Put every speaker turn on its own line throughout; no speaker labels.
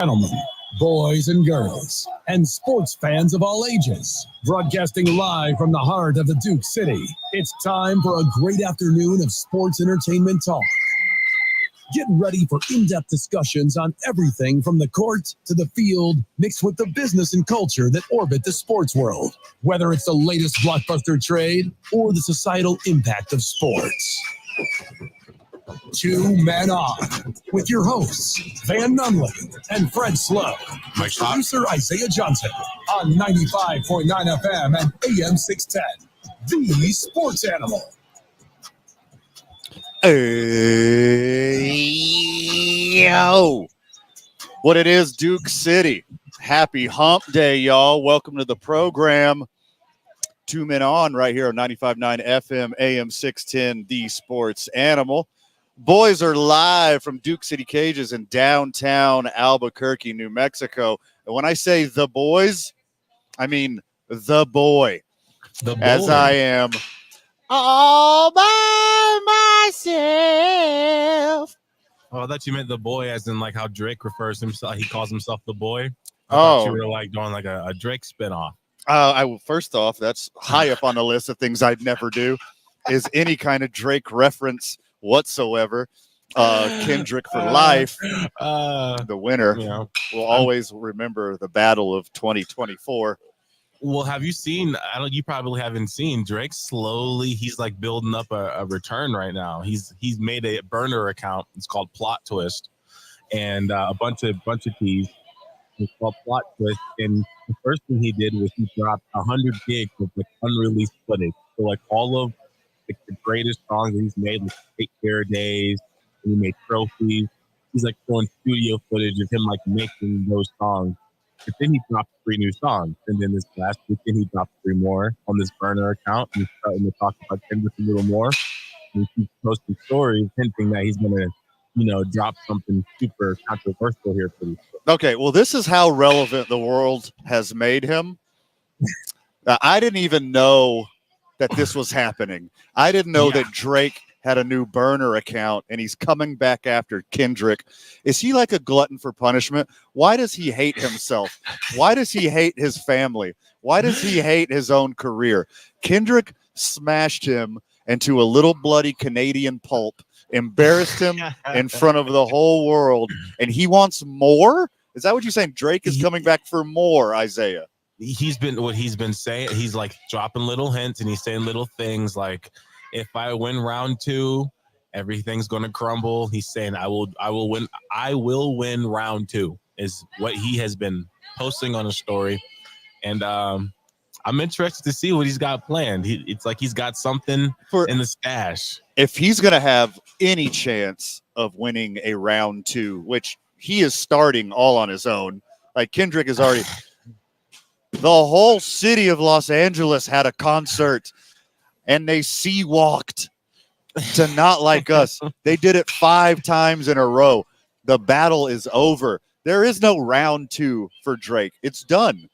Gentlemen, boys and girls, and sports fans of all ages, broadcasting live from the heart of the Duke City, it's time for a great afternoon of sports entertainment talk. Get ready for in-depth discussions on everything from the court to the field, mixed with the business and culture that orbit the sports world. Whether it's the latest blockbuster trade or the societal impact of sports. Two Men On, with your hosts, Van Nunley and Fred Slow. Producer Isaiah Johnson on 95.9 FM and AM 610. The Sports Animal.
Yo, what it is, Duke City. Happy hump day, y'all. Welcome to the program. Two Men On right here on 95.9 FM, AM 610, The Sports Animal. Boys are live from Duke City Cages in downtown Albuquerque, New Mexico. And when I say the boys, I mean the boy. As I am all by myself.
Oh, I thought you meant the boy as in like how Drake refers himself. He calls himself the boy. I thought you were like doing like a Drake spinoff.
First off, that's high up on the list of things I'd never do is any kind of Drake reference whatsoever. Kendrick for life. The winner will always remember the battle of 2024.
Well, have you seen? You probably haven't seen Drake. Slowly, he's like building up a return right now. He's made a burner account. It's called Plot Twist, and a bunch of keys. It's called Plot Twist. And the first thing he did was he dropped 100 gigs of like unreleased footage. So like all of like, the greatest songs that he's made, like Take Care Days, and he made Trophies. He's like showing studio footage of him like making those songs. But then he dropped 3 new songs. And then this last weekend, he dropped 3 more on this burner account. And he's starting to talk about Kendrick a little more. And he keeps posting stories hinting that he's going to, drop something super controversial here pretty soon.
Okay, well, this is how relevant the world has made him. I didn't even know that this was happening. I didn't know that Drake had a new burner account and he's coming back after Kendrick. Is he like a glutton for punishment? Why does he hate himself? Why does he hate his family? Why does he hate his own career? Kendrick smashed him into a little bloody Canadian pulp, embarrassed him in front of the whole world, and he wants more? Is that what you're saying? Drake is coming back for more, Isaiah?
He's been saying, he's like dropping little hints and he's saying little things like, if I win round 2, everything's going to crumble. He's saying I will win round 2 is what he has been posting on a story. And I'm interested to see what he's got planned. It's like he's got something in the stash.
If he's going to have any chance of winning a round 2, which he is starting all on his own, like Kendrick is already the whole city of Los Angeles had a concert. And they sea-walked to Not Like Us. They did it 5 times in a row. The battle is over. There is no round 2 for Drake. It's done.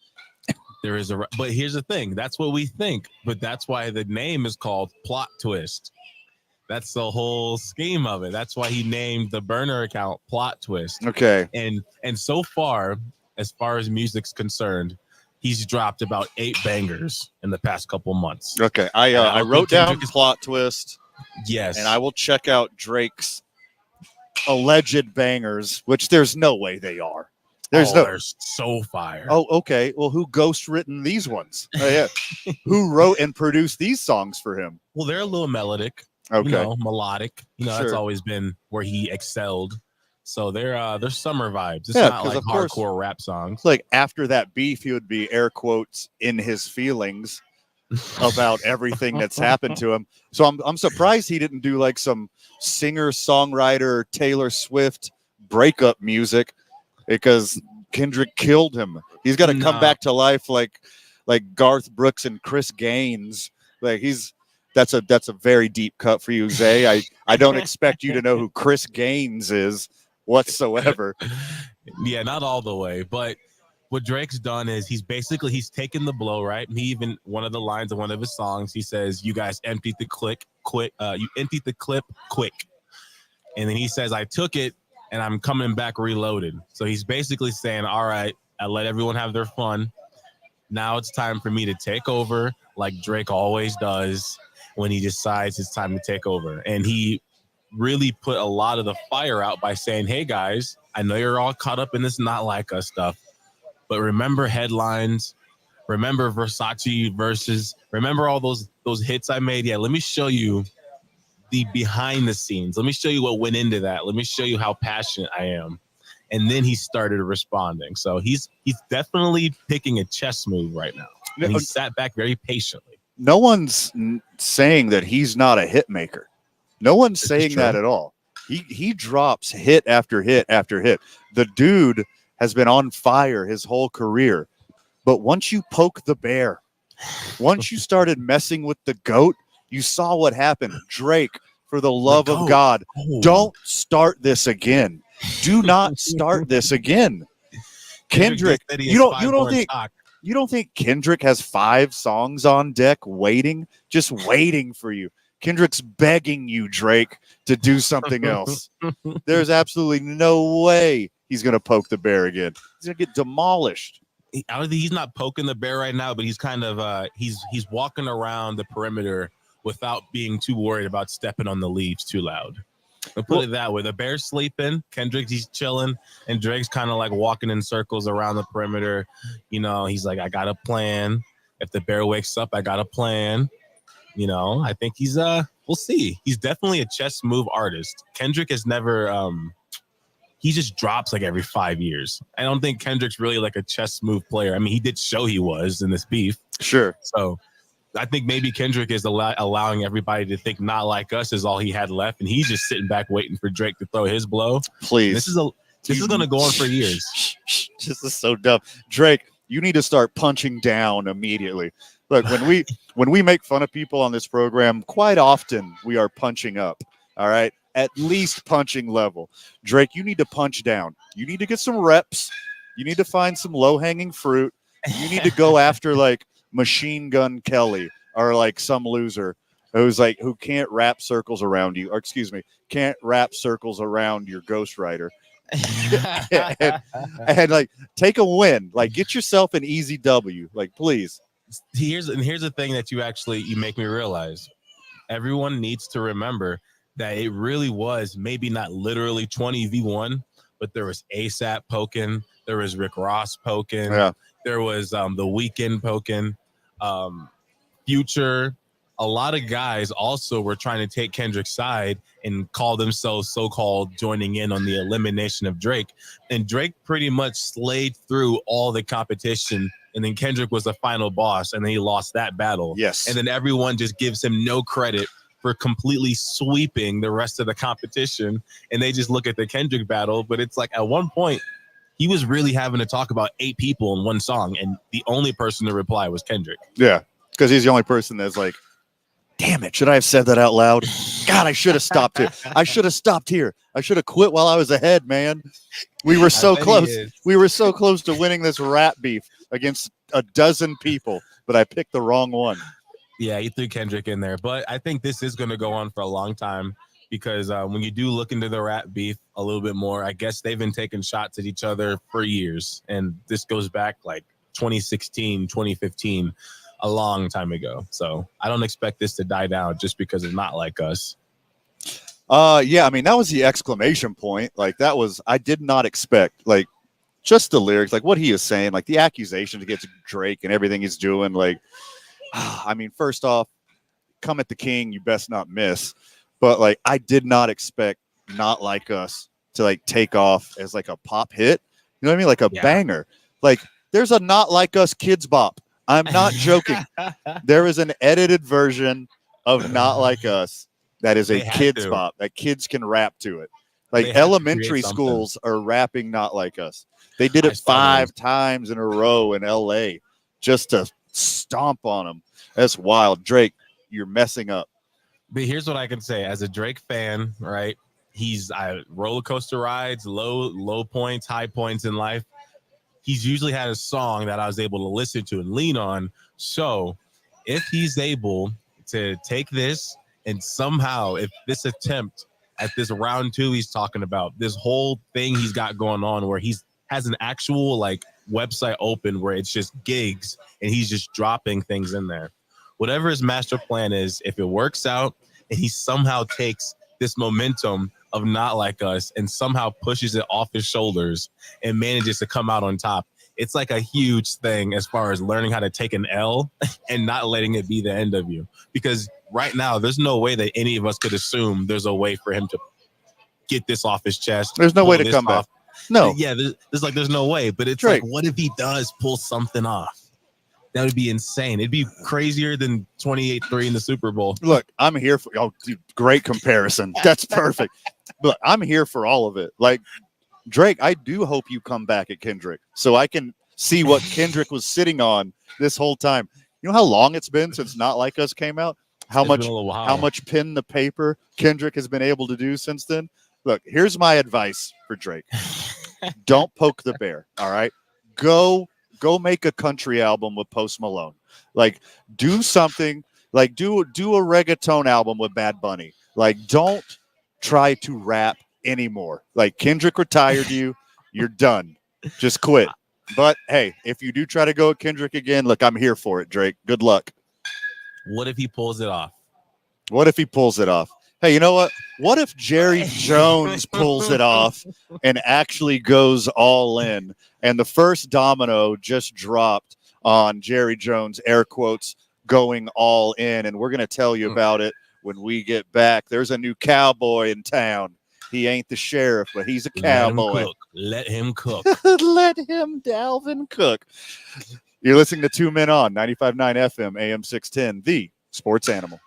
But here's the thing. That's what we think. But that's why the name is called Plot Twist. That's the whole scheme of it. That's why he named the burner account Plot Twist.
Okay.
And so far as music's concerned, he's dropped about 8 bangers in the past couple months.
Okay, I wrote down Plot Twist.
Yes.
And I will check out Drake's alleged bangers, which there's no way they are.
They're so fire.
Oh, okay. Well, who ghost-written these ones? Who wrote and produced these songs for him?
Well, they're a little melodic.
Okay.
Melodic.
Sure.
That's always been where he excelled. So they're summer vibes. It's not like hardcore rap songs.
Like after that beef, he would be air quotes in his feelings about everything that's happened to him. So I'm surprised he didn't do like some singer-songwriter Taylor Swift breakup music because Kendrick killed him. He's got to come back to life like Garth Brooks and Chris Gaines. Like that's a very deep cut for you, Zay. I don't expect you to know who Chris Gaines is whatsoever.
Yeah, not all the way, but what Drake's done is he's taken the blow, right? He even, one of the lines of one of his songs, he says, "You guys emptied the clip quick." And then he says, "I took it and I'm coming back reloaded. So he's basically saying, all right, I let everyone have their fun. Now it's time for me to take over like Drake always does when he decides it's time to take over. And he really put a lot of the fire out by saying, hey, guys, I know you're all caught up in this Not Like Us stuff, but remember headlines, remember Versace verses, remember all those hits I made? Yeah, let me show you the behind the scenes. Let me show you what went into that. Let me show you how passionate I am. And then he started responding. So he's definitely picking a chess move right now. And he sat back very patiently.
No one's saying that he's not a hit maker. No one's saying that at all. He drops hit after hit after hit. The dude has been on fire his whole career. But once you poke the bear, once you started messing with the GOAT, you saw what happened. Drake, for the love of God, don't start this again. Do not start this again. Kendrick, you don't think Kendrick has 5 songs on deck waiting, just waiting for you? Kendrick's begging you, Drake, to do something else. There's absolutely no way he's going to poke the bear again. He's going to get demolished.
He's not poking the bear right now, but he's kind of he's walking around the perimeter without being too worried about stepping on the leaves too loud. I'll put it that way. The bear's sleeping, Kendrick, he's chilling, and Drake's kind of like walking in circles around the perimeter. You know, he's like, I got a plan. If the bear wakes up, I got a plan. You know, I think he's we'll see. He's definitely a chess move artist. Kendrick has never he just drops like every 5 years. I don't think Kendrick's really like a chess move player. I mean, he did show he was in this beef.
Sure.
So I think maybe Kendrick is allowing everybody to think Not Like Us is all he had left, and he's just sitting back waiting for Drake to throw his blow.
Please.
This is going to go on for years.
This is so dumb. Drake, you need to start punching down immediately. Look, when we make fun of people on this program, quite often we are punching up. All right? At least punching level. Drake, you need to punch down. You need to get some reps. You need to find some low-hanging fruit. You need to go after like Machine Gun Kelly or like some loser who can't wrap circles around you, or excuse me, can't wrap circles around your ghostwriter. and like take a win, like get yourself an easy W, like please.
Here's the thing that you make me realize. Everyone needs to remember that it really was maybe not literally 20v1, but there was ASAP poking, there was Rick Ross poking, there was The Weeknd poking, Future. A lot of guys also were trying to take Kendrick's side and call themselves so-called joining in on the elimination of Drake. And Drake pretty much slayed through all the competition. And then Kendrick was the final boss, and then he lost that battle.
Yes.
And then everyone just gives him no credit for completely sweeping the rest of the competition. And they just look at the Kendrick battle. But it's like at one point, he was really having to talk about 8 people in one song. And the only person to reply was Kendrick.
Yeah, because he's the only person that's like, damn it, should I have said that out loud? God, I should have stopped here. I should have stopped here. I should have quit while I was ahead, man. We were so close. We were so close to winning this rap beef against a dozen people, but I picked the wrong one.
Yeah, he threw Kendrick in there. But I think this is going to go on for a long time because when you do look into the rap beef a little bit more, I guess they've been taking shots at each other for years. And this goes back like 2016, 2015. A long time ago. So I don't expect this to die down just because it's Not Like Us.
Yeah, I mean, that was the exclamation point. Like that was, I did not expect like just the lyrics, like what he is saying, like the accusations against Drake and everything he's doing. Like, I mean, first off, come at the king, you best not miss. But like, I did not expect Not Like Us to like take off as like a pop hit. You know what I mean? Like a banger. Like there's a Not Like Us kids bop. I'm not joking. There is an edited version of Not Like Us that is a kids bop that kids can rap to it. Like elementary schools are rapping Not Like Us. They did it 5 times in a row in LA just to stomp on them. That's wild. Drake, you're messing up.
But here's what I can say as a Drake fan, right? He's roller coaster rides, low points, high points in life. He's usually had a song that I was able to listen to and lean on. So if he's able to take this and somehow, if this attempt at this round 2 he's talking about, this whole thing he's got going on where has an actual like website open where it's just gigs and he's just dropping things in there. Whatever his master plan is, if it works out and he somehow takes this momentum of Not Like Us and somehow pushes it off his shoulders and manages to come out on top, it's like a huge thing as far as learning how to take an L and not letting it be the end of you. Because right now, there's no way that any of us could assume there's a way for him to get this off his chest.
There's no way to come back. No.
Yeah, there's no way. But it's
Drake.
like, what if he does pull something off? That would be insane. It'd be crazier than 28-3 in the Super Bowl.
Look, I'm here for dude, great comparison. That's perfect. Look, I'm here for all of it. Like, Drake, I do hope you come back at Kendrick so I can see what Kendrick was sitting on this whole time. You know how long it's been since Not Like Us came out? How much pen to paper Kendrick has been able to do since then? Look, here's my advice for Drake. Don't poke the bear, all right? Go make a country album with Post Malone. Like, do something. Like, do a reggaeton album with Bad Bunny. Like, don't try to rap anymore. Like, Kendrick retired you. You're done. Just quit. But, hey, if you do try to go at Kendrick again, look, I'm here for it, Drake. Good luck.
What if he pulls it off?
What if he pulls it off? Hey, you know what? What if Jerry Jones pulls it off and actually goes all in? And the first domino just dropped on Jerry Jones, air quotes, going all in. And we're going to tell you about it when we get back. There's a new cowboy in town. He ain't the sheriff, but he's a cowboy.
Let him cook.
Let him, Dalvin, cook. You're listening to Two Men On, 95.9 FM, AM 610, the sports animal.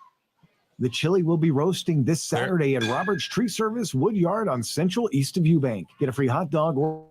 The chili will be roasting this Saturday at Robert's Tree Service Wood Yard on Central east of Eubank. Get a free hot dog or...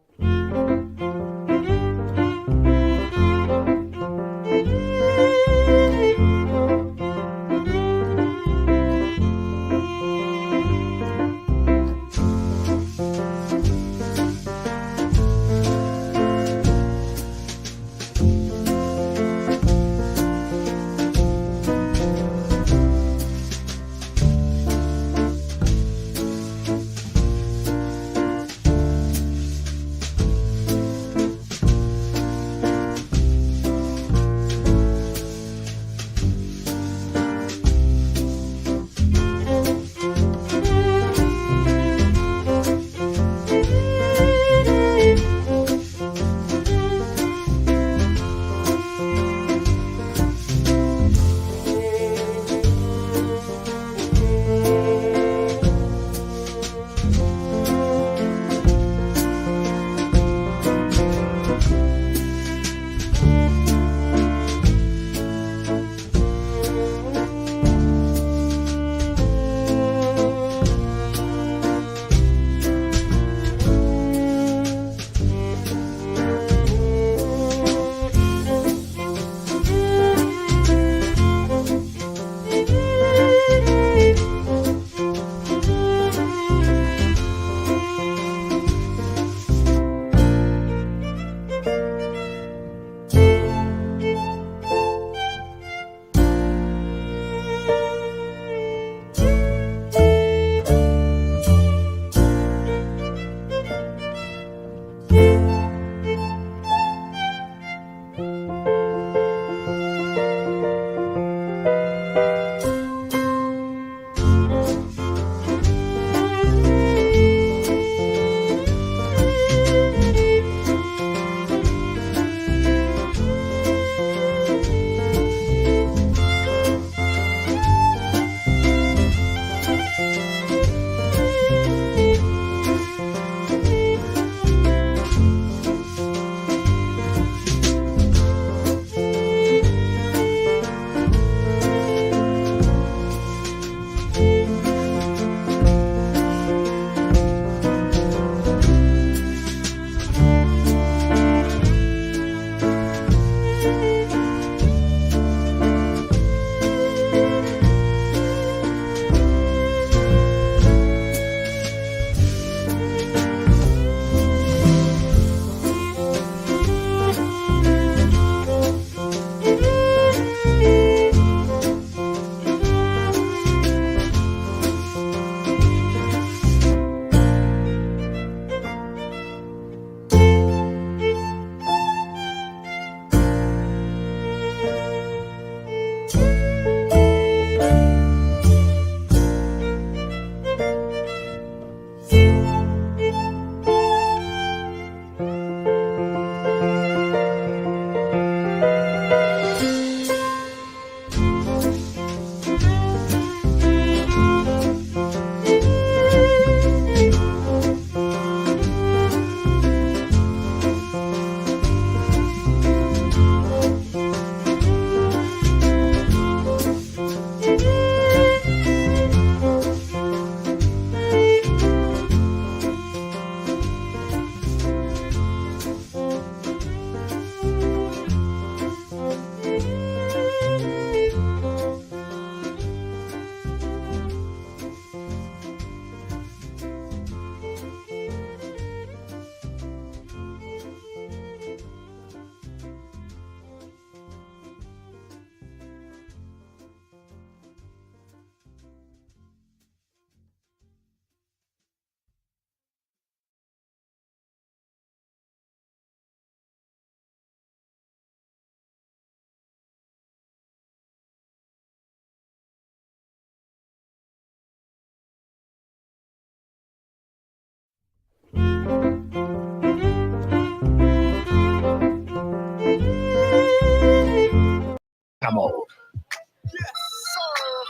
Come on.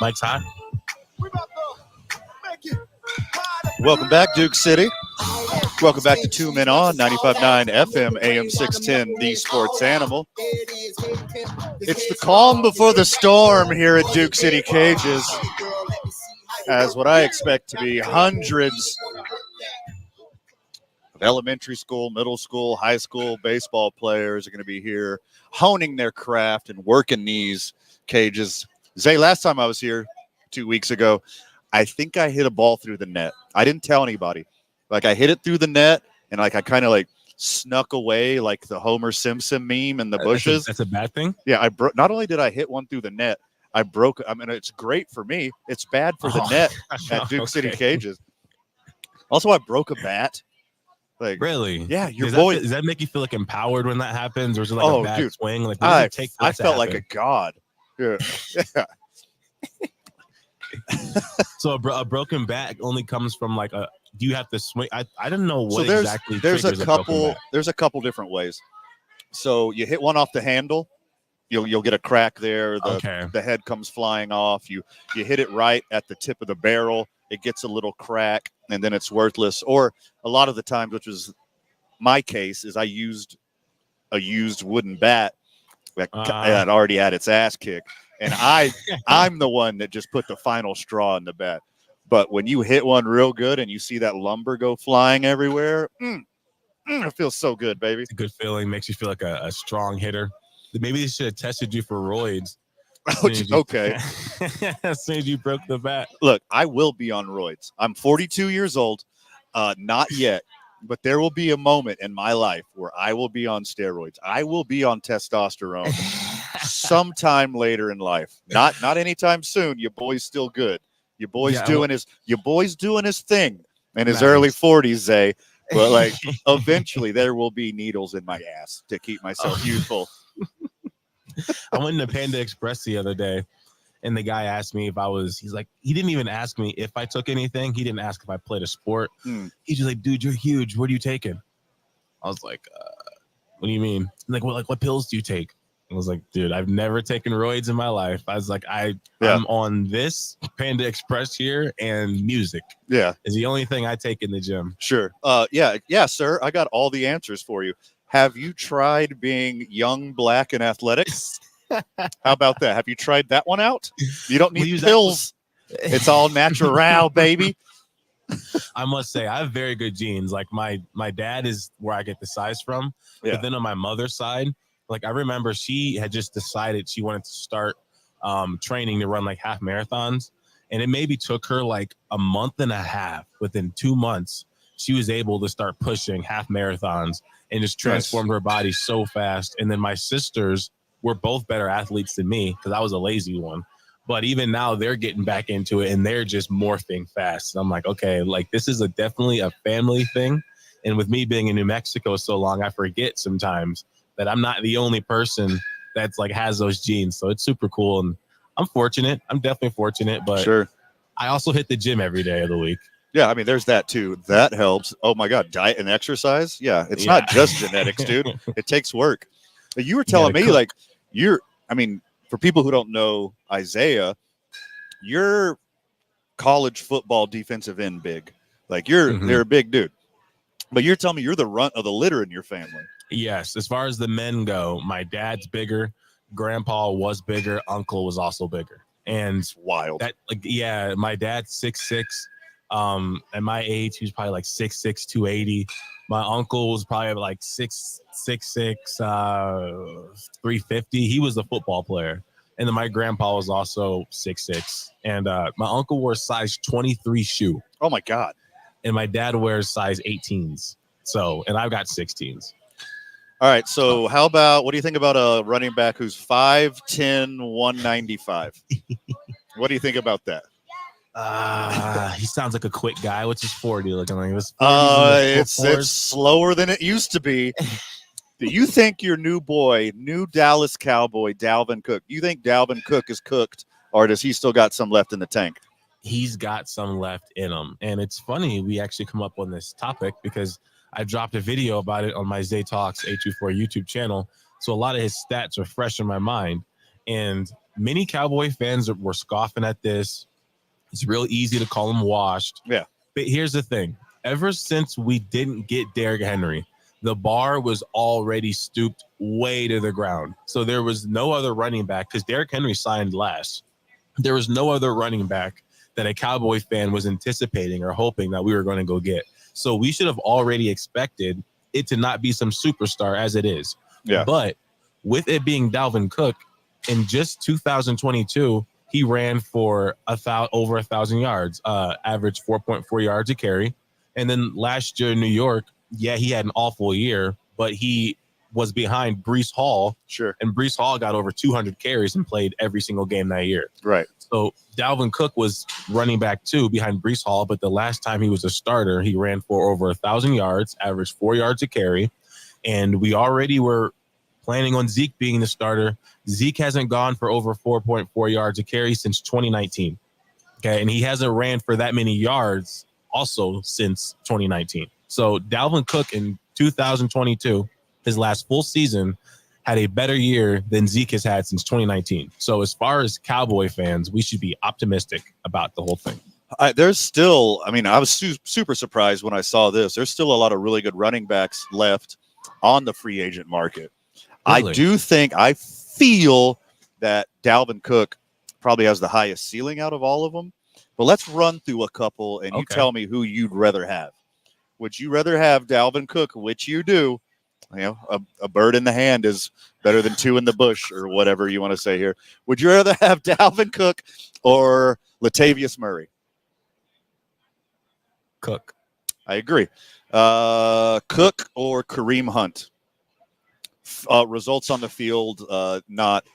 Mike's hot.
Welcome back, Duke City. Welcome back to 2 Men On, 95.9 FM, AM 610, the Sports Animal. It's the calm before the storm here at Duke City Cages, as what I expect to be hundreds of elementary school, middle school, high school baseball players are going to be here honing their craft and working these cages. Zay, last time I was here 2 weeks ago, I think I hit a ball through the net. I didn't tell anybody. Like, I hit it through the net, and like I kind of like snuck away like the Homer Simpson meme in the bushes.
That's a bad thing?
Yeah, not only did I hit one through the net, I broke. I mean, it's great for me. It's bad for the net at Duke City Cages. Also, I broke a bat. Like,
really?
Yeah, your
boy.
boy.
Does that make you feel like empowered when that happens, or is it like a bad swing? Like, what does it take for
I
that to
felt like
happen?
a god. Yeah. Yeah.
So a broken bat only comes from like a. Do you have to swing? I didn't know what
So
exactly.
There's a
triggers broken
couple.
bat.
There's a couple different ways. So you hit one off the handle, you'll get a crack there. The head comes flying off. You hit it right at the tip of the barrel. It gets a little crack, and then it's worthless. Or a lot of the times, which was my case, is I used a used wooden bat that had already had its ass kicked, and I'm the one that just put the final straw in the bat. But when you hit one real good and you see that lumber go flying everywhere, it feels so good, baby.
It's a good feeling. Makes you feel like a strong hitter. Maybe they should have tested you for roids.
Okay.
As soon as you broke the bat.
Look, I will be on roids. I'm 42 years old. Not yet, but there will be a moment in my life where I will be on steroids. I will be on testosterone sometime later in life. Not anytime soon. Your boy's still good. Your boy's doing his thing in his early 40s, Zay. But like eventually there will be needles in my ass to keep myself youthful.
I went into Panda Express the other day, and the guy asked me if he's like, he didn't even ask me if I took anything. He didn't ask if I played a sport. He's just like, dude, you're huge. What are you taking? I was like, what do you mean? He's like, well, like, what pills do you take? I was like, dude, I've never taken roids in my life. I was like, I'm on this Panda Express here, and music.
Yeah.
Is the only thing I take in the gym.
Sure. Yeah, sir. I got all the answers for you. Have you tried being young, black, and athletic? How about that? Have you tried that one out? You don't need pills. It's all natural, baby.
I must say, I have very good genes. Like my dad is where I get the size from. Yeah. But then on my mother's side, like I remember she had just decided she wanted to start training to run like half marathons. And it maybe took her like a month and a half. Within 2 months, she was able to start pushing half marathons and just transformed her body so fast. And then my sisters were both better athletes than me because I was a lazy one. But even now they're getting back into it and they're just morphing fast. And I'm like, okay, like this is definitely a family thing. And with me being in New Mexico so long, I forget sometimes that I'm not the only person that's like has those genes. So it's super cool. And I'm fortunate. I'm definitely fortunate, but I also hit the gym every day of the week.
Yeah, I mean, there's that too. That helps. Oh my God, diet and exercise. Yeah, it's not just genetics, dude. It takes work. But you were telling me, like, for people who don't know Isaiah, you're college football defensive end big. Like they're a big dude. But you're telling me you're the runt of the litter in your family.
Yes, as far as the men go, my dad's bigger, grandpa was bigger, uncle was also bigger. And
it's wild.
My dad's 6'6". At my age, he was probably like 6'6", 280. My uncle was probably like 6'6", 350. He was a football player. And then my grandpa was also 6'6". And my uncle wore size 23 shoe.
Oh my God.
And my dad wears size 18s. So, and I've got 16s.
All right. So how about, what do you think about a running back who's 5'10", 195? What do you think about that?
He sounds like a quick guy. What's his 40 looking like?
It's slower than it used to be. Do you think your new Dallas Cowboy, Dalvin Cook, you think Dalvin Cook is cooked, or does he still got some left in the tank?
He's got some left in him. And it's funny we actually come up on this topic because I dropped a video about it on my Zay Talks 824 YouTube channel. So a lot of his stats are fresh in my mind. And many Cowboy fans were scoffing at this. It's real easy to call him washed.
Yeah.
But here's the thing. Ever since we didn't get Derrick Henry, the bar was already stooped way to the ground. So there was no other running back because Derrick Henry signed last. There was no other running back that a Cowboy fan was anticipating or hoping that we were going to go get. So we should have already expected it to not be some superstar as it is.
Yeah.
But with it being Dalvin Cook, in just 2022, he ran for over 1,000 yards, averaged 4.4 yards a carry. And then last year in New York, yeah, he had an awful year, but he was behind Breece Hall.
Sure.
And Breece Hall got over 200 carries and played every single game that year.
Right.
So Dalvin Cook was running back too behind Breece Hall, but the last time he was a starter, he ran for over 1,000 yards, averaged 4 yards a carry. And we already were planning on Zeke being the starter. Zeke hasn't gone for over 4.4 yards a carry since 2019. Okay. And he hasn't ran for that many yards also since 2019. So Dalvin Cook in 2022, his last full season, had a better year than Zeke has had since 2019. So as far as Cowboy fans, we should be optimistic about the whole thing.
There's still, I was super surprised when I saw this. There's still a lot of really good running backs left on the free agent market.
Really?
I feel that Dalvin Cook probably has the highest ceiling out of all of them. But let's run through a couple, and you tell me who you'd rather have. Would you rather have Dalvin Cook, which you do? A bird in the hand is better than two in the bush, or whatever you want to say here. Would you rather have Dalvin Cook or Latavius Murray?
Cook.
I agree. Cook or Kareem Hunt? Results on the field, not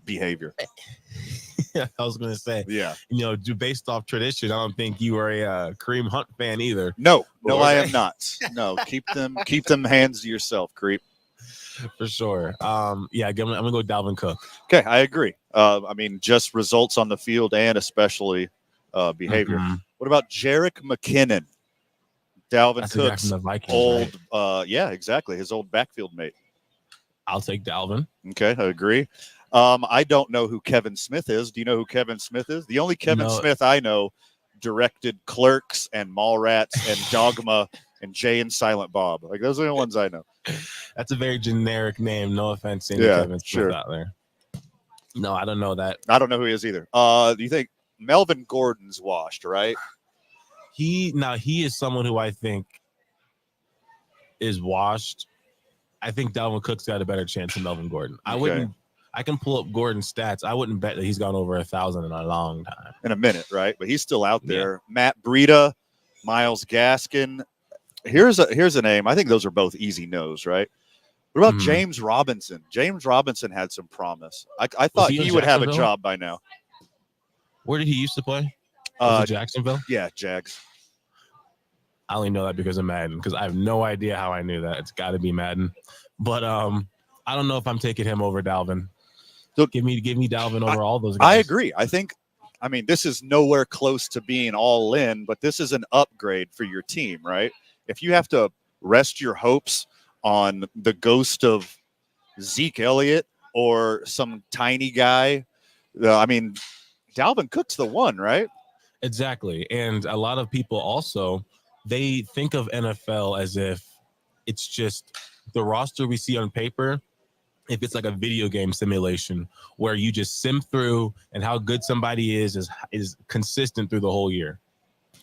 behavior.
Yeah, I was going to say.
Yeah.
Based off tradition, I don't think you are a Kareem Hunt fan either.
No, I am not. No, keep them hands to yourself, creep.
For sure. I'm going to go Dalvin Cook.
Okay, I agree. Just results on the field and especially behavior.
Mm-hmm.
What about Jerick McKinnon? Dalvin Cook's old,
right?
Yeah, exactly. His old backfield mate.
I'll take Dalvin.
Okay, I agree. I don't know who Kevin Smith is. Do you know who Kevin Smith is? The only Kevin Smith I know directed Clerks and Mallrats and Dogma and Jay and Silent Bob. Like, those are the ones I know.
That's a very generic name. No offense to any Kevin Smith out there. No, I don't know that.
I don't know who he is either. Do you think Melvin Gordon's washed, right?
He is someone who I think is washed. I think Dalvin Cook's got a better chance than Melvin Gordon. I can pull up Gordon's stats. I wouldn't bet that he's gone over 1,000 in a long time.
In a minute, right? But he's still out there. Yeah. Matt Breida, Myles Gaskin. Here's a name. I think those are both easy no's, right? What about James Robinson? James Robinson had some promise. I thought he would have a job by now.
Where did he used to play? Was it Jacksonville?
Yeah, Jags.
I only know that because of Madden, because I have no idea how I knew that. It's got to be Madden. But I don't know if I'm taking him over Dalvin. So give me Dalvin over all those guys.
I agree. This is nowhere close to being all in, but this is an upgrade for your team, right? If you have to rest your hopes on the ghost of Zeke Elliott or some tiny guy, Dalvin Cook's the one, right?
Exactly. And a lot of people also, they think of NFL as if it's just the roster we see on paper. If it's like a video game simulation where you just sim through and how good somebody is consistent through the whole year.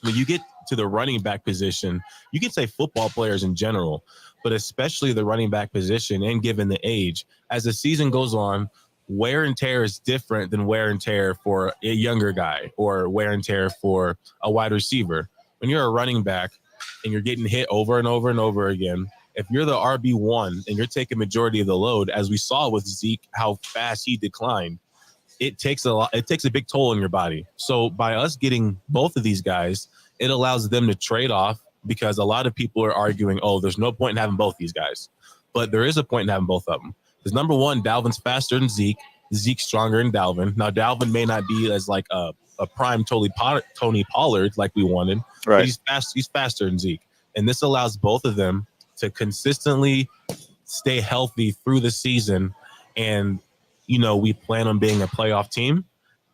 When you get to the running back position, you can say football players in general, but especially the running back position, and given the age, as the season goes on, wear and tear is different than wear and tear for a younger guy or wear and tear for a wide receiver. When you're a running back and you're getting hit over and over and over again, if you're the RB1 and you're taking majority of the load, as we saw with Zeke, how fast he declined, it takes a big toll on your body. So by us getting both of these guys, it allows them to trade off, because a lot of people are arguing, there's no point in having both these guys. But there is a point in having both of them. Because number one, Dalvin's faster than Zeke. Zeke's stronger than Dalvin. Now, Dalvin may not be as like a prime Tony Pollard like we wanted.
Right.
But he's faster than Zeke. And this allows both of them to consistently stay healthy through the season. And, we plan on being a playoff team.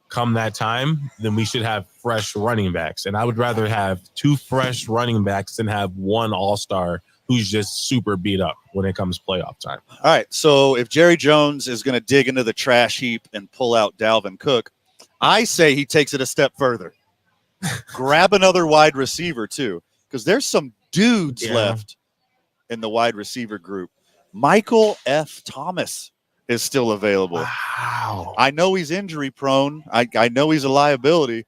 Come that time, then we should have fresh running backs. And I would rather have 2 fresh running backs than have one all-star who's just super beat up when it comes playoff time.
All right, so if Jerry Jones is going to dig into the trash heap and pull out Dalvin Cook, I say he takes it a step further. Grab another wide receiver, too, because there's some dudes left in the wide receiver group. Michael F. Thomas is still available.
Wow.
I know he's injury prone. I know he's a liability,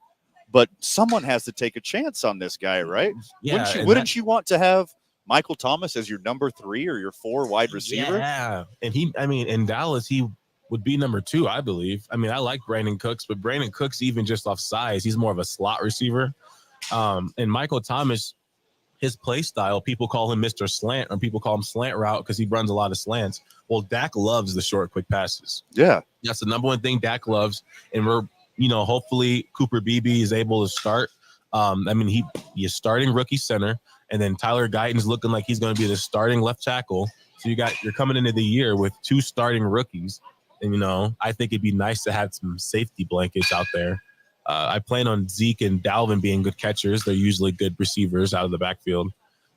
but someone has to take a chance on this guy, right?
Yeah.
Wouldn't you want to have Michael Thomas as your number 3 or your 4 wide receiver?
Yeah. And in Dallas, he would be number 2, I believe. I like Brandon Cooks, but Brandon Cooks, even just off size, he's more of a slot receiver. And Michael Thomas, his play style, people call him Mr. Slant, or people call him slant route because he runs a lot of slants. Well, Dak loves the short, quick passes.
Yeah.
That's the number one thing Dak loves. And we're, hopefully Cooper Beebe is able to start. He's starting rookie center, and then Tyler Guyton's looking like he's going to be the starting left tackle. So you're coming into the year with 2 starting rookies. And, I think it'd be nice to have some safety blankets out there. I plan on Zeke and Dalvin being good catchers. They're usually good receivers out of the backfield.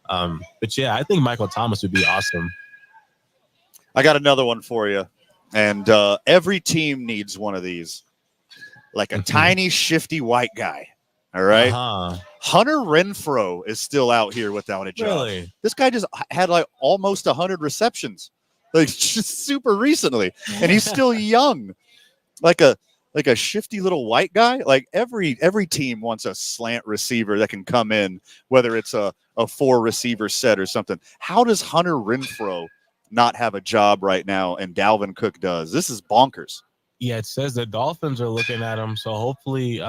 But yeah, I think Michael Thomas would be awesome.
I got another one for you. And every team needs one of these. Like a tiny, shifty white guy. All right?
Uh-huh.
Hunter Renfrow is still out here without a job.
Really?
This guy just had almost 100 receptions. Just super recently. And he's still young. Like a shifty little white guy. Like every team wants a slant receiver that can come in, whether it's a 4 receiver set or something. How does Hunter Renfrow not have a job right now and Dalvin Cook does? This is bonkers.
Yeah, it says the Dolphins are looking at him, so hopefully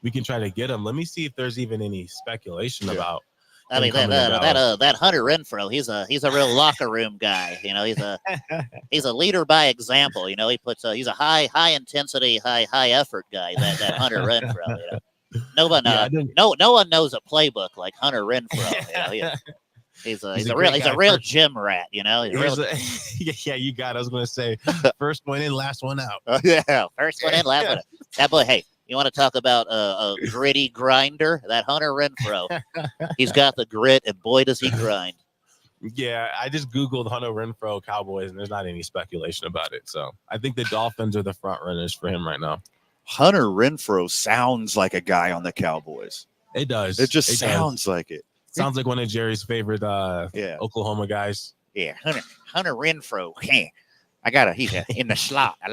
we can try to get him. Let me see if there's even any speculation about.
That Hunter Renfrow, he's a real locker room guy. He's a leader by example. He puts he's a high intensity, high effort guy. That Hunter Renfrow. No one knows a playbook like Hunter Renfrow. He's a real gym rat.
Yeah, you got it. I was going to say first one in, last one out.
First one in, last one out. That boy, hey. You want to talk about a gritty grinder? That Hunter Renfrow. He's got the grit, and boy, does he grind.
Yeah, I just Googled Hunter Renfrow Cowboys, and there's not any speculation about it. So I think the Dolphins are the front runners for him right now.
Hunter Renfrow sounds like a guy on the Cowboys.
It does.
It sounds like it.
Sounds like one of Jerry's favorite Oklahoma guys.
Yeah, Hunter Renfrow. He's in the slot. I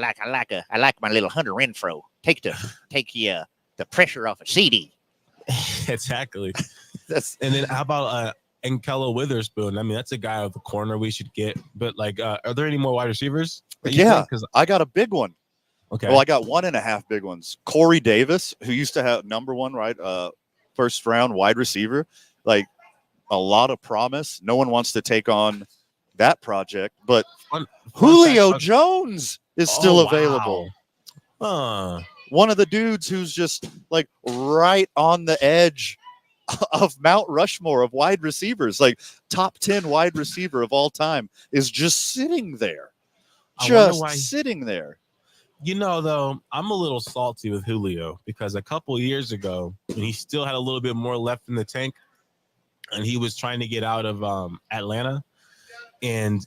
like my little Hunter Renfrow. Take the pressure off a CD.
Exactly. And then how about Nkella Witherspoon? That's a guy out of the corner we should get. But are there any more wide receivers?
Yeah, because I got a big one.
Okay.
Well, I got 1.5 big ones. Corey Davis, who used to have number 1, right? First round wide receiver. Like a lot of promise. No one wants to take on that project, but Julio Jones is still available. One of the dudes who's just like right on the edge of Mount Rushmore of wide receivers, like top 10 wide receiver of all time, is just sitting there. Sitting there.
Though, I'm a little salty with Julio because a couple years ago, when he still had a little bit more left in the tank, and he was trying to get out of Atlanta, and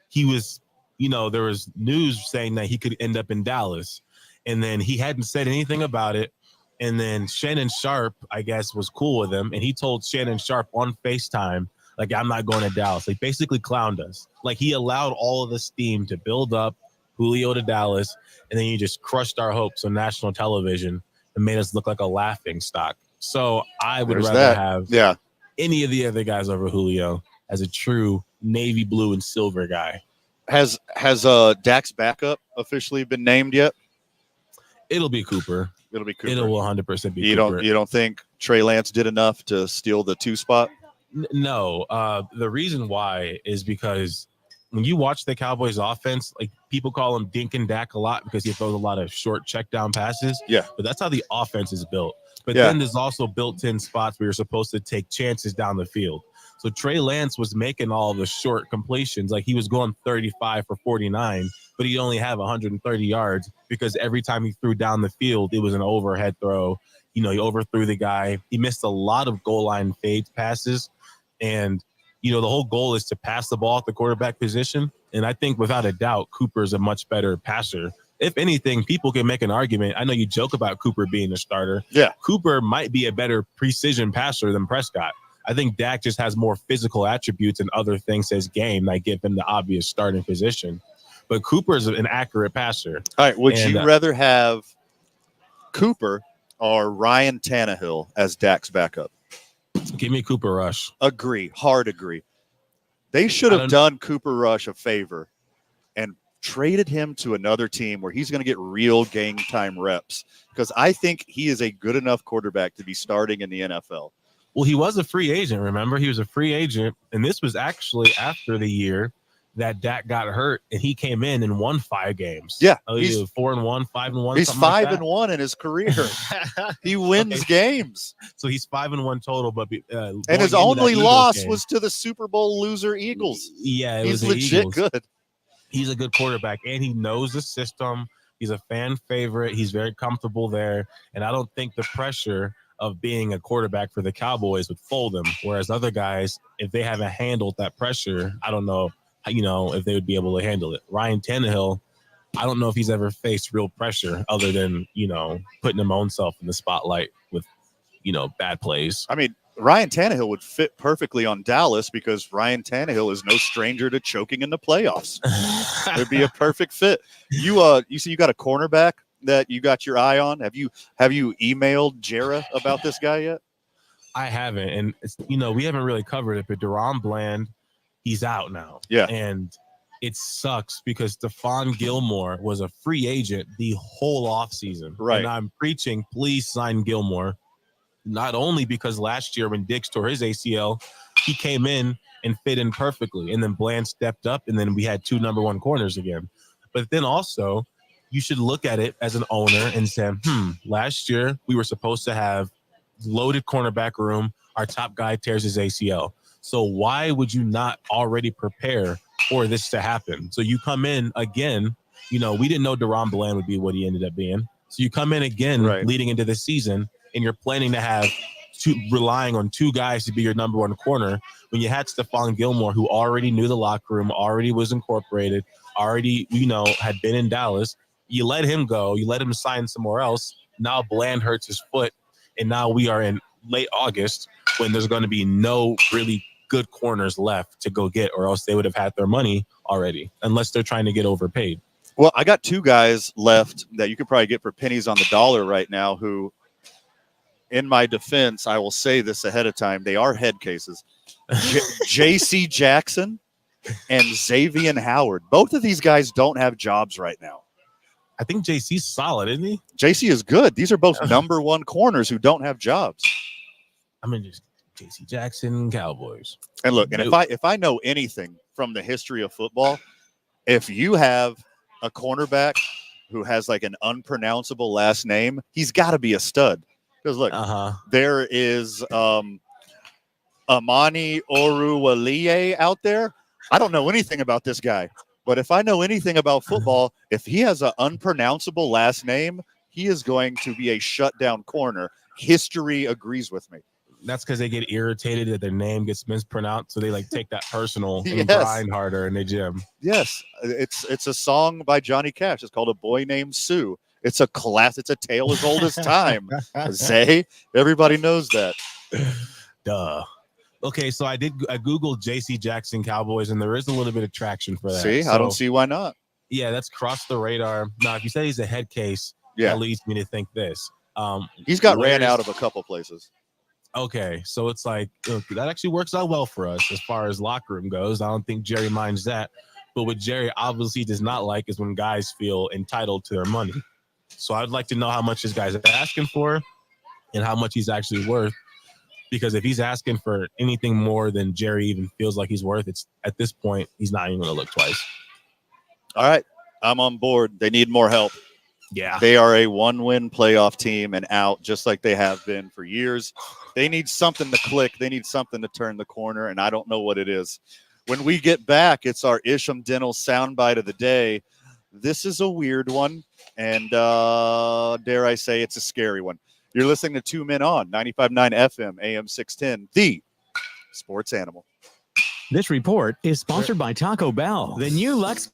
he was, there was news saying that he could end up in Dallas. And then he hadn't said anything about it. And then Shannon Sharp, I guess, was cool with him. And he told Shannon Sharp on FaceTime, like, I'm not going to Dallas. Like, basically clowned us. Like, he allowed all of the steam to build up Julio to Dallas. And then he just crushed our hopes on national television and made us look like a laughing stock. So I would rather have any of the other guys over Julio as a true navy blue and silver guy.
Has Dak's backup officially been named yet?
It'll be Cooper.
It'll be Cooper.
It'll 100% be
Cooper. You don't think Trey Lance did enough to steal the 2 spot?
No. The reason why is because when you watch the Cowboys offense, like people call him Dink and Dak a lot because he throws a lot of short check down passes.
Yeah.
But that's how the offense is built. But then there's also built-in spots where you're supposed to take chances down the field. So Trey Lance was making all the short completions. Like he was going 35 for 49, but he only have 130 yards because every time he threw down the field, it was an overhead throw. He overthrew the guy. He missed a lot of goal line fade passes. And, the whole goal is to pass the ball at the quarterback position. And I think without a doubt, Cooper's a much better passer. If anything, people can make an argument. I know you joke about Cooper being a starter.
Yeah.
Cooper might be a better precision passer than Prescott. I think Dak just has more physical attributes and other things to his game that give him the obvious starting position. But Cooper's an accurate passer.
All right. Would you rather have Cooper or Ryan Tannehill as Dak's backup?
Give me Cooper Rush.
Agree. Hard agree. They should have done Cooper Rush a favor and traded him to another team where he's going to get real game time reps, because I think he is a good enough quarterback to be starting in the NFL.
Well, he was a free agent, remember? He was a free agent, and this was actually after the year that Dak got hurt, and he came in and won 5 games.
Yeah.
He's 4-1, 5-1.
He's 5-1 in his career. He wins games.
So he's 5-1 total, but
and his only loss was to the Super Bowl loser Eagles.
Yeah,
he's legit good.
He's a good quarterback, and he knows the system. He's a fan favorite. He's very comfortable there, and I don't think the pressure of being a quarterback for the Cowboys would fold him. Whereas other guys, if they haven't handled that pressure, I don't know, if they would be able to handle it. Ryan Tannehill, I don't know if he's ever faced real pressure other than, putting his own self in the spotlight with, bad plays.
I mean, Ryan Tannehill would fit perfectly on Dallas because Ryan Tannehill is no stranger to choking in the playoffs. It'd be a perfect fit. You see you got a cornerback that you got your eye on. Have you emailed Jera about this guy yet?
I haven't. And, we haven't really covered it, but Deron Bland, he's out now.
Yeah.
And it sucks because Stephon Gilmore was a free agent the whole offseason.
Right.
And I'm preaching, please sign Gilmore. Not only because last year when Diggs tore his ACL, he came in and fit in perfectly. And then Bland stepped up, and then we had 2 number 1 corners again. But then also, you should look at it as an owner and say, last year we were supposed to have loaded cornerback room. Our top guy tears his ACL. So why would you not already prepare for this to happen? So you come in again, we didn't know Deron Bland would be what he ended up being. So you come in again leading into the season, and you're planning to have relying on 2 guys to be your number 1 corner when you had Stephon Gilmore, who already knew the locker room, already was incorporated, already, had been in Dallas. You let him go. You let him sign somewhere else. Now Bland hurts his foot, and now we are in late August when there's going to be no really good corners left to go get, or else they would have had their money already, unless they're trying to get overpaid.
Well, I got 2 guys left that you could probably get for pennies on the dollar right now who, in my defense, I will say this ahead of time, they are head cases. J.C. Jackson and Xavier Howard. Both of these guys don't have jobs right now.
I think JC's solid, isn't he?
JC is good. These are both number 1 corners who don't have jobs.
I mean, just JC Jackson, Cowboys.
And look, and if I know anything from the history of football, if you have a cornerback who has like an unpronounceable last name, he's got to be a stud. Because look, there is Amani Oruwaliye out there. I don't know anything about this guy. But if I know anything about football, if he has an unpronounceable last name, he is going to be a shutdown corner. History agrees with me.
That's because they get irritated that their name gets mispronounced, so they take that personal and grind harder in the gym.
Yes, it's a song by Johnny Cash. It's called "A Boy Named Sue." It's a class. It's a tale as old as time. Zay, everybody knows that.
Duh. Okay, so I Googled J.C. Jackson Cowboys, and there is a little bit of traction for that.
See, I don't see why not.
Yeah, that's crossed the radar. Now, if you say he's a head case, that leads me to think this.
He's got ran out of a couple places.
Okay, so it's like, look, that actually works out well for us as far as locker room goes. I don't think Jerry minds that. But what Jerry obviously does not like is when guys feel entitled to their money. So I'd like to know how much this guy's asking for and how much he's actually worth. Because if he's asking for anything more than Jerry even feels like he's worth, it's at this point, he's not even going to look twice.
All right. I'm on board. They need more help.
Yeah.
They are a one-win playoff team and out, just like they have been for years. They need something to click. They need something to turn the corner, and I don't know what it is. When we get back, it's our Isham Dental soundbite of the day. This is a weird one, and dare I say it's a scary one. You're listening to Two Men On, 95.9 FM, AM 610, the sports animal.
This report is sponsored by Taco Bell. The new Lux.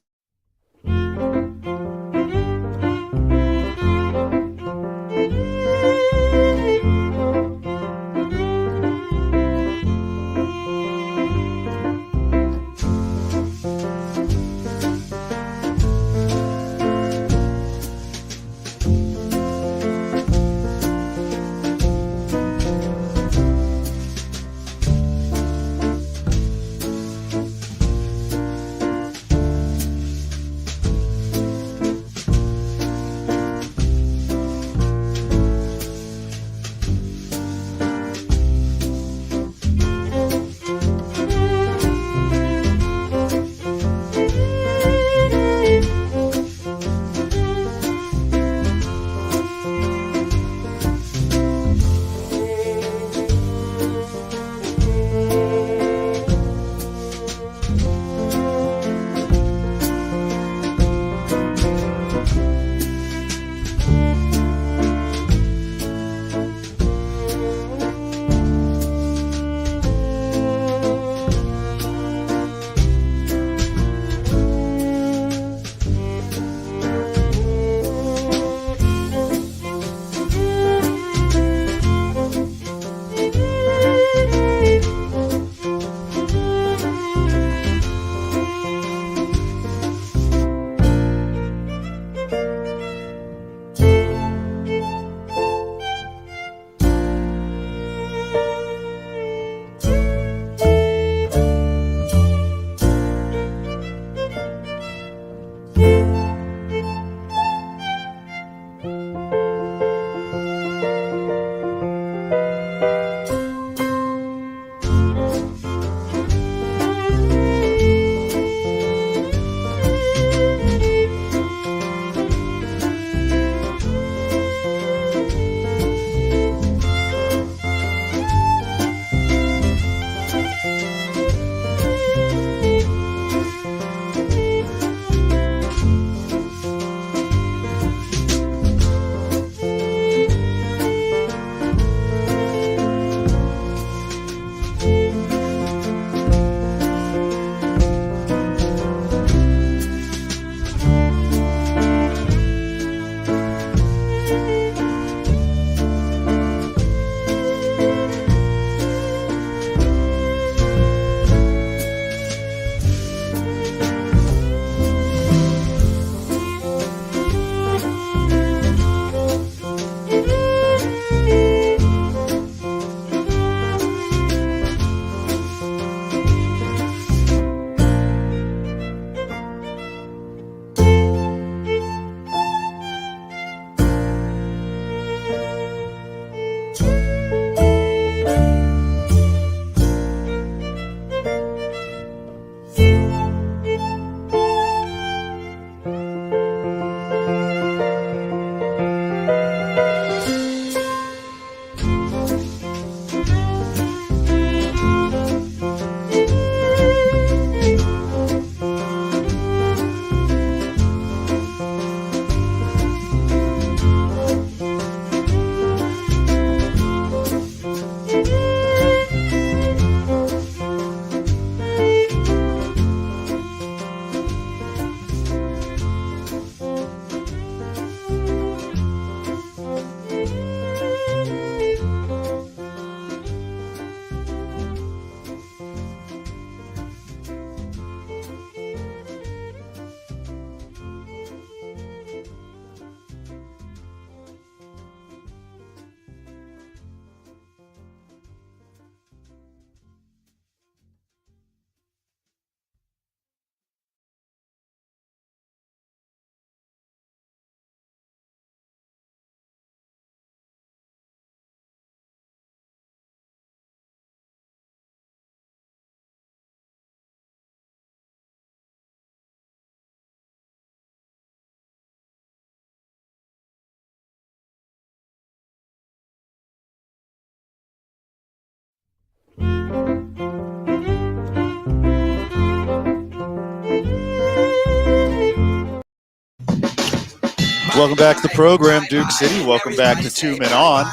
Welcome back to the program, Duke City. Welcome back to 2 Men On.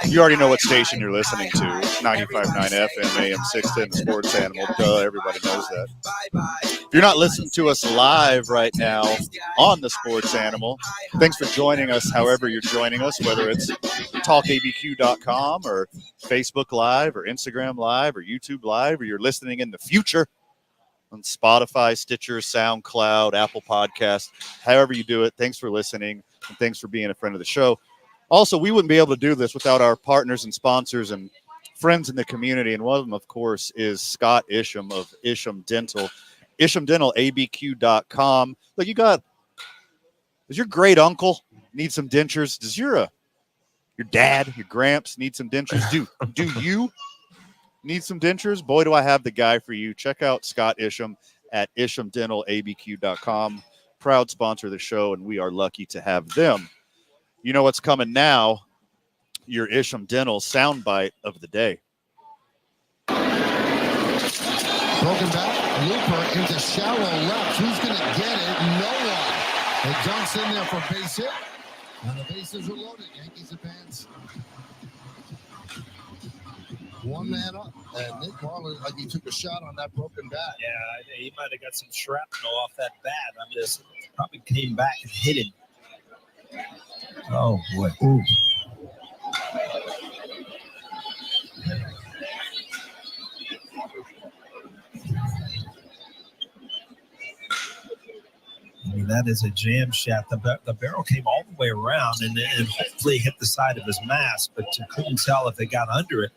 You already know what station you're listening to. 95.9 FM, AM 610 Sports Animal. Duh, everybody knows that. If you're not listening to us live right now on the Sports Animal, thanks for joining us however you're joining us, whether it's talkabq.com or Facebook Live or Instagram Live or YouTube Live, or you're listening in the future on Spotify, Stitcher, SoundCloud, Apple Podcasts, however you do it. Thanks for listening, and thanks for being a friend of the show. Also, we wouldn't be able to do this without our partners and sponsors and friends in the community, and one of them, of course, is Scott Isham of Isham Dental. Isham Dental, abq.com. Look, does your great uncle need some dentures? Does your dad, your gramps need some dentures? Do you need some dentures? Boy, do I have the guy for you. Check out Scott Isham at ishamdentalabq.com. Proud sponsor of the show, and we are lucky to have them. You know what's coming now? Your Isham Dental soundbite of the day.
Broken back, Looper into shallow left. Who's going to get it? No one. It jumps in there for base hit, and the bases are loaded. Yankees advance. One man up, and Nick Marlin, like he took a shot on that broken bat.
Yeah, he might have got some shrapnel off that bat. I mean, this probably came back and hit him. Oh, boy. Ooh. I mean, that is a jam shaft. The barrel came all the way around and hopefully hit the side of his mask, but you couldn't tell if it got under it.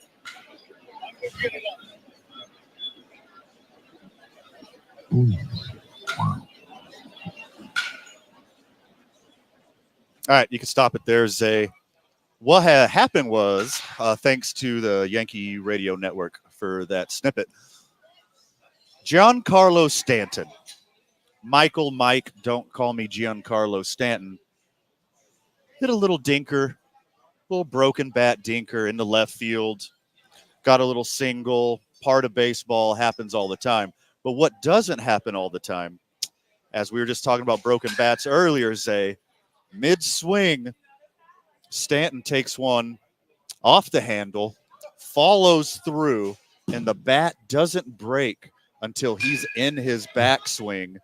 Ooh. Wow.
All right, you can stop it there, Zay. What happened was, thanks to the Yankee Radio Network for that snippet, Giancarlo Stanton, Mike, don't call me Giancarlo Stanton, hit a little dinker, little broken bat dinker in the left field, got a little single. Part of baseball, happens all the time. But what doesn't happen all the time, as we were just talking about broken bats earlier, Zay, mid-swing, Stanton takes one off the handle, follows through, and the bat doesn't break until he's in his backswing.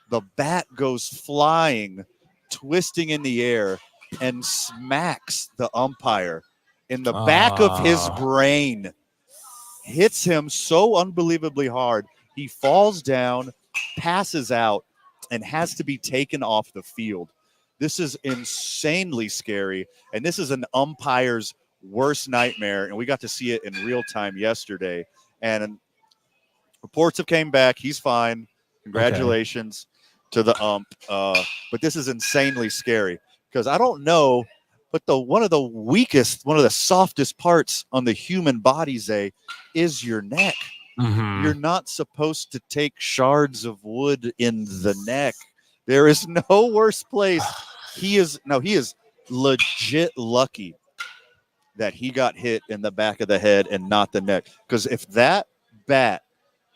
The bat goes flying, twisting in the air, and smacks the umpire in the back of his brain. Hits him so unbelievably hard. He falls down, passes out, and has to be taken off the field. This is insanely scary, and this is an umpire's worst nightmare, and we got to see it in real time yesterday. And reports have came back. He's fine. Congratulations to the ump. But this is insanely scary because I don't know, but one of the softest parts on the human body, Zay, is your neck.
Mm-hmm.
You're not supposed to take shards of wood in the neck. There is no worse place. He is legit lucky that he got hit in the back of the head and not the neck. Because if that bat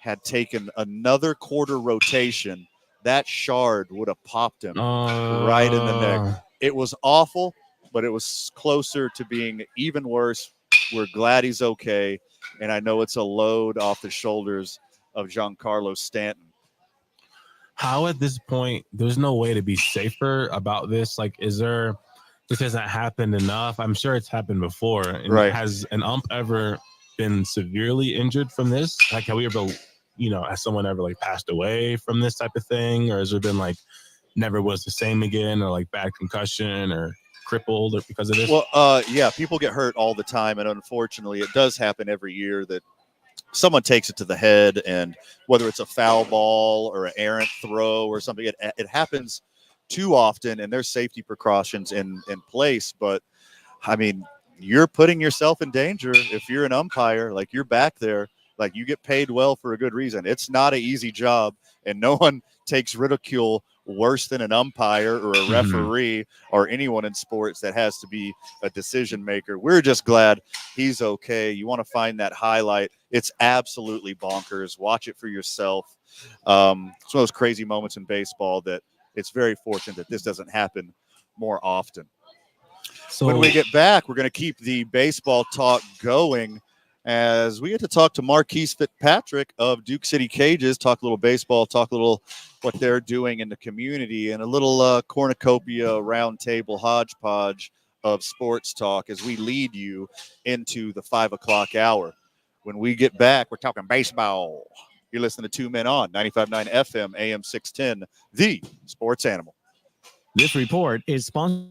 had taken another quarter rotation, that shard would have popped him right in the neck. It was awful, but it was closer to being even worse. We're glad he's okay, and I know it's a load off the shoulders of Giancarlo Stanton.
How at this point, there's no way to be safer about this? Like, this hasn't happened enough? I'm sure it's happened before. And
right.
Has an ump ever been severely injured from this? Like, have we ever, has someone ever like passed away from this type of thing? Or has there been like never was the same again, or like bad concussion or crippled or because of this?
Well, yeah, people get hurt all the time. And unfortunately, it does happen every year that someone takes it to the head, and whether it's a foul ball or an errant throw or something, it happens too often, and there's safety precautions in place. But I mean, you're putting yourself in danger if you're an umpire. Like, you're back there, like, you get paid well for a good reason. It's not an easy job, and no one takes ridicule worse than an umpire or a referee or anyone in sports that has to be a decision maker. We're just glad he's okay. You want to find that highlight. It's absolutely bonkers. Watch it for yourself. It's one of those crazy moments in baseball that it's very fortunate that this doesn't happen more often. So when we get back, we're going to keep the baseball talk going as we get to talk to Marquise Fitzpatrick of Duke City Cages, talk a little baseball, talk a little what they're doing in the community, and a little cornucopia roundtable hodgepodge of sports talk as we lead you into the 5 o'clock hour. When we get back, we're talking baseball. You're listening to Two Men On, 95.9 FM, AM 610, the sports animal.
This report is sponsored.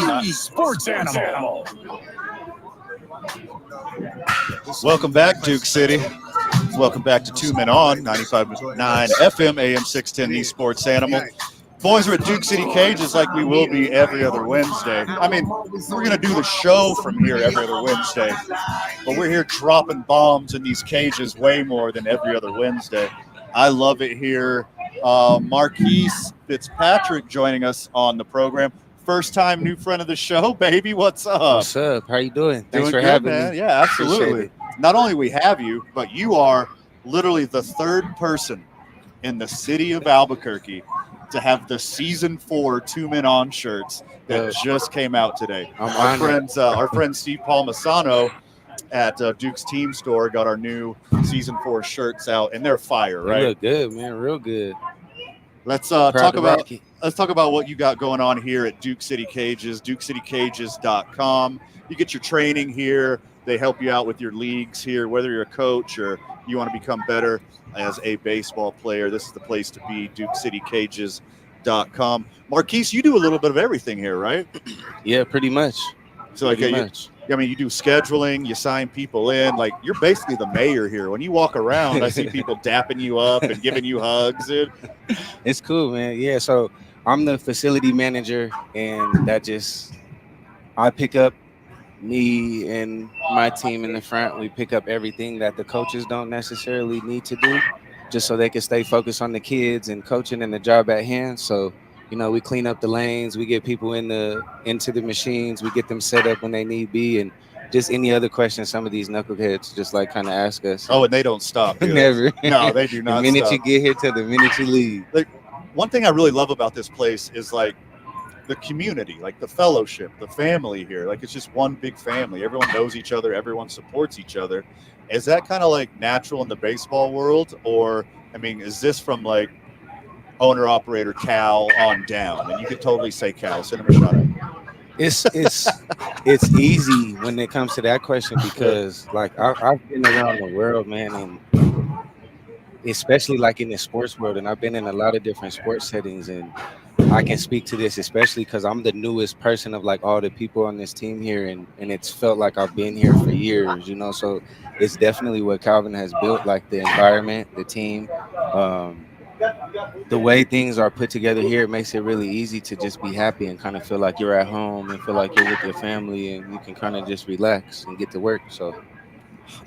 the sports animal.
Welcome back, Duke City. Welcome back to Two Men On, 95.9 FM, AM 610, the Sports Animal. Boys, we're at Duke City Cages like we will be every other Wednesday. I mean, we're going to do the show from here every other Wednesday, but we're here dropping bombs in these cages way more than every other Wednesday. I love it here. Marquise Fitzpatrick joining us on the program. First time new friend of the show, baby. What's up?
What's up? How you doing? Thanks for having me.
Yeah, absolutely. Not only we have you, but you are literally the third person in the city of Albuquerque to have the season 4 Two Men On shirts that just came out today. Our friend Steve Palmisano at Duke's Team Store got our new season 4 shirts out, and they're fire, right?
They look good, man. Real good.
Let's talk about what you got going on here at Duke City Cages, DukeCityCages.com. You get your training here. They help you out with your leagues here, whether you're a coach or you want to become better as a baseball player. This is the place to be, DukeCityCages.com. Marquise, you do a little bit of everything here, right?
Yeah, pretty much.
So, you do scheduling, you sign people in. Like, you're basically the mayor here. When you walk around, I see people dapping you up and giving you hugs. Dude.
It's cool, man. Yeah, so I'm the facility manager, and I pick up, me and my team in the front, we pick up everything that the coaches don't necessarily need to do, just so they can stay focused on the kids and coaching and the job at hand. So, we clean up the lanes, we get people into the machines, we get them set up when they need be, and just any other questions some of these knuckleheads just like kind of ask us.
Oh, and they don't stop.
Never.
No, they do not.
The minute
stop.
you get here to the minute you leave.
Like, one thing I really love about this place is like the community, like the fellowship, the family here. Like, it's just one big family. Everyone knows each other. Everyone supports each other. Is that kind of like natural in the baseball world? Or, I mean, is this from like owner operator Cal on down? And you could totally say Cal. Send him a shout out.
It's easy when it comes to that question, because like I've been around the world, man, and especially like in the sports world, and I've been in a lot of different sports settings, and I can speak to this especially because I'm the newest person of like all the people on this team here, and it's felt like I've been here for years, so it's definitely what Calvin has built, like the environment, the team, the way things are put together here. It makes it really easy to just be happy and kind of feel like you're at home and feel like you're with your family, and you can kind of just relax and get to work. So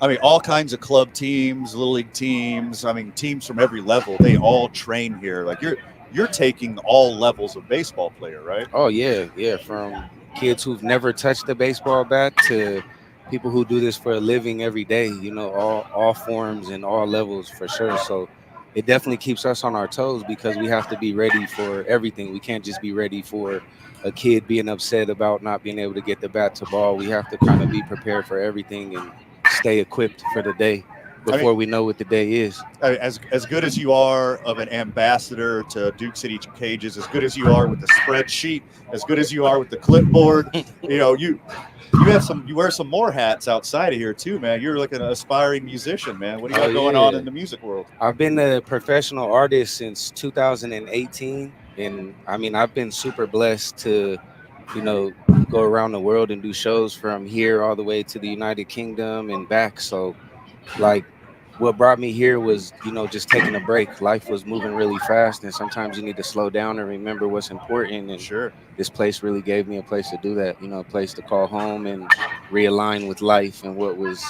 I mean, all kinds of club teams, little league teams, I mean, teams from every level, they all train here. Like, you're taking all levels of baseball player, right?
Oh yeah, from kids who've never touched a baseball bat to people who do this for a living every day, all forms and all levels for sure. So it definitely keeps us on our toes, because we have to be ready for everything. We can't just be ready for a kid being upset about not being able to get the bat to ball. We have to kind of be prepared for everything and stay equipped for the day before we know what the day is.
As good as you are of an ambassador to Duke City Cages, as good as you are with the spreadsheet, as good as you are with the clipboard, you wear some more hats outside of here too, man. You're like an aspiring musician, man. What do you got going on in the music world?
I've been a professional artist since 2018, and I mean, I've been super blessed to, go around the world and do shows from here all the way to the United Kingdom and back. So, like, what brought me here was, just taking a break. Life was moving really fast, and sometimes you need to slow down and remember what's important. And
sure, this
place really gave me a place to do that, a place to call home and realign with life and what was,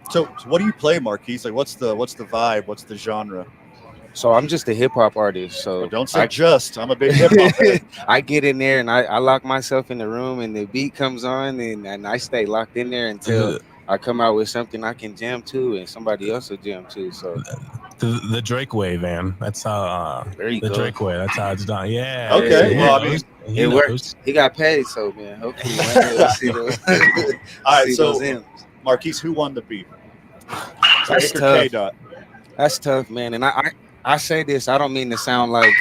So what do you play, Marquise? Like, what's the vibe? What's the genre?
So I'm just a hip hop artist. So
don't say I'm a big hip hop fan.
I get in there and I lock myself in the room, and the beat comes on, and I stay locked in there until I come out with something I can jam to, and somebody else will jam to. So
the Drake way, man. That's how Drake way. That's how it's done. Yeah.
Okay.
Yeah.
Well, I mean,
it works. He got paid, so man. Hopefully, we'll see those.
All right. So, Marquise, who won the beat?
That's tough. That's tough, man. And I say this, I don't mean to sound like,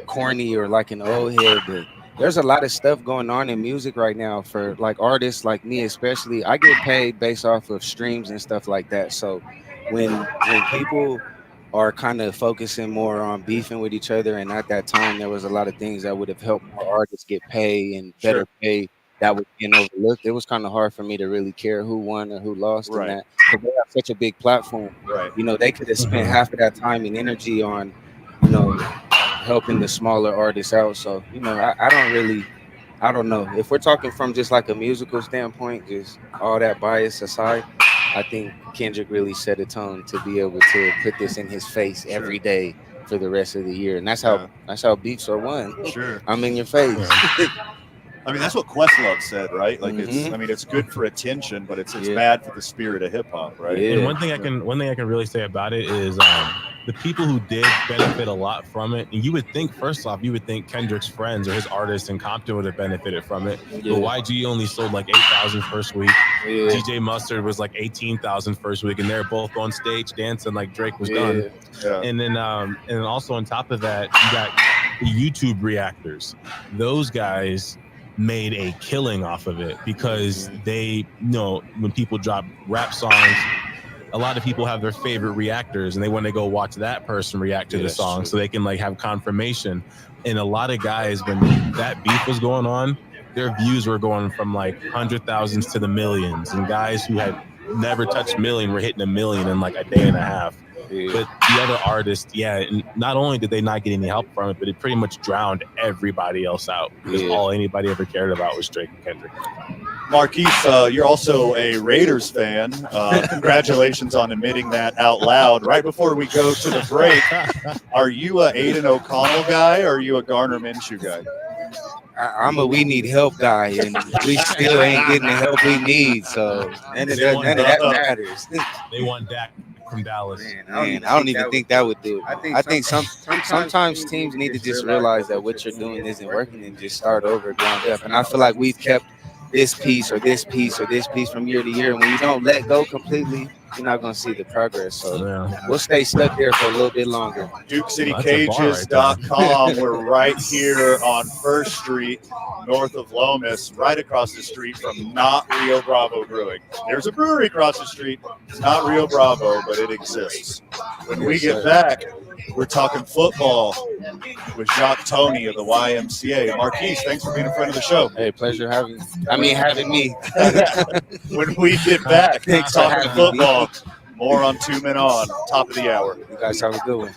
corny or like an old head, but there's a lot of stuff going on in music right now for like artists like me, especially. I get paid based off of streams and stuff like that. So when people are kind of focusing more on beefing with each other. And at that time, there was a lot of things that would have helped more artists get pay and better pay that was being overlooked. It was kind of hard for me to really care who won or who lost in that. Because they have such a big platform.
Right.
You know, they could have spent half of that time and energy on, you know, helping the smaller artists out. So, you know, I don't know. If we're talking from just like a musical standpoint, just all that bias aside, I think Kendrick really set a tone to be able to put this in his face every day for the rest of the year. And that's how beefs are won.
Sure.
I'm in your face.
I mean, that's what Questlove said, right? Like, it's, I mean, it's good for attention, but it's bad for the spirit of hip hop, right?
And one thing I can really say about it is the people who did benefit a lot from it. And you would think, first off, Kendrick's friends or his artists in Compton would have benefited from it. But YG only sold like 8,000 first week. DJ Mustard was like 18,000 first week, and they're both on stage dancing like Drake was done. And then also on top of that, you got the YouTube reactors. Those guys made a killing off of it because they know when people drop rap songs, a lot of people have their favorite reactors and they want to go watch that person react to the song so they can like have confirmation. And a lot of guys, when that beef was going on, their views were going from like 100,000s to the millions, and guys who had never touched million were hitting 1 million in like a day and a half. But the other artists, and not only did they not get any help from it, but it pretty much drowned everybody else out because all anybody ever cared about was Drake and Kendrick.
Marquise, you're also a Raiders fan. Congratulations on admitting that out loud. Right before we go to the break, are you a Aiden O'Connell guy or are you a Garner Minshew guy?
I'm a we need help guy, and we still ain't getting the help we need. So none of that matters.
They want Dak from Dallas.
Man, I don't even think that would do it. I think sometimes teams need to just realize that what you're doing isn't working and just start over ground up. And I feel like we've kept this piece or this piece or this piece from year to year. And when you don't let go completely, you're not going to see the progress. So we'll stay stuck there for a little bit longer.
DukeCityCages.com. We're right here on First Street, north of Lomas, right across the street from Not Rio Bravo Brewing. There's a brewery across the street. It's not Rio Bravo, but it exists. When we get back, we're talking football with Jacques Tony of the YMCA. Marquise, thanks for being a friend of the show.
Hey, pleasure having me.
When we get back, talking football, more on 2 Men On, top of the hour.
You guys have a good one.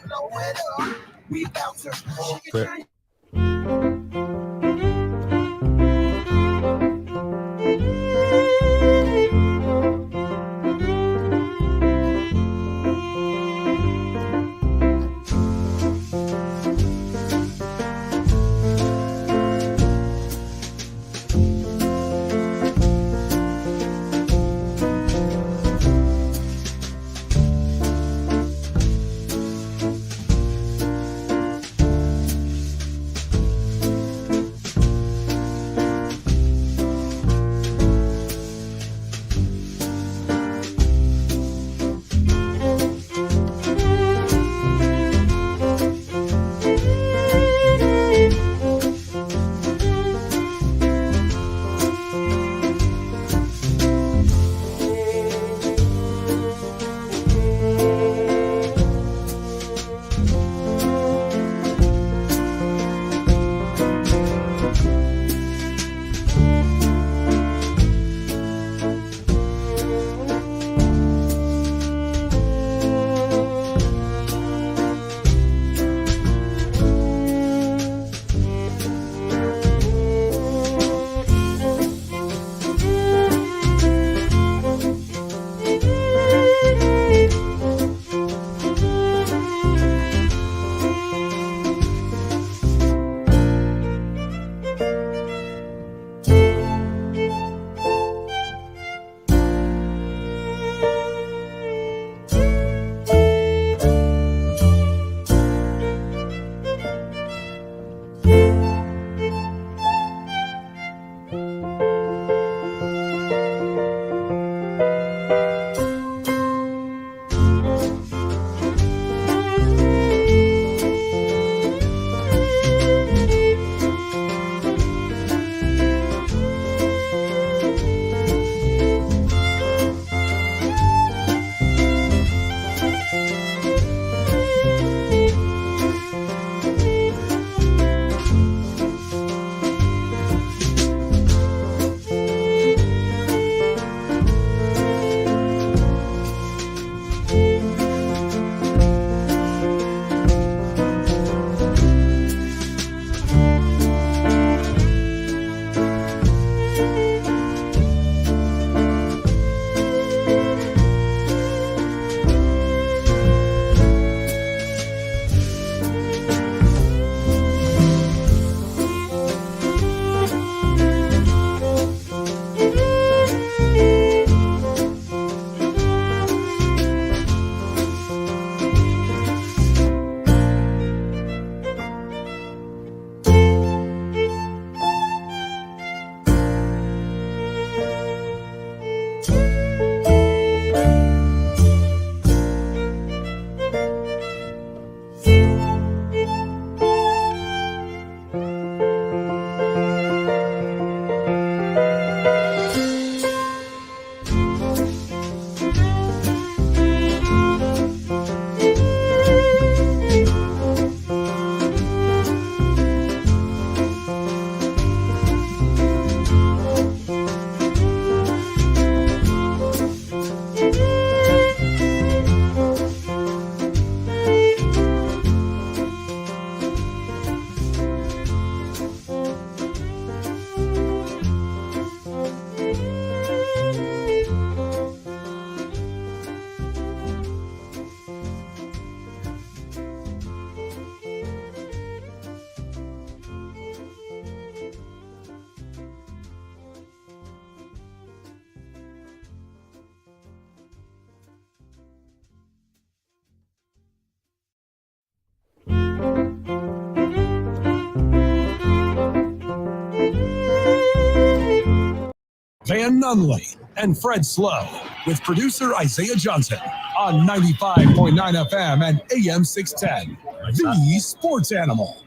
Van Nunley, and Fred Slow with producer Isaiah Johnson on 95.9 FM and AM 610. The Sports Animal.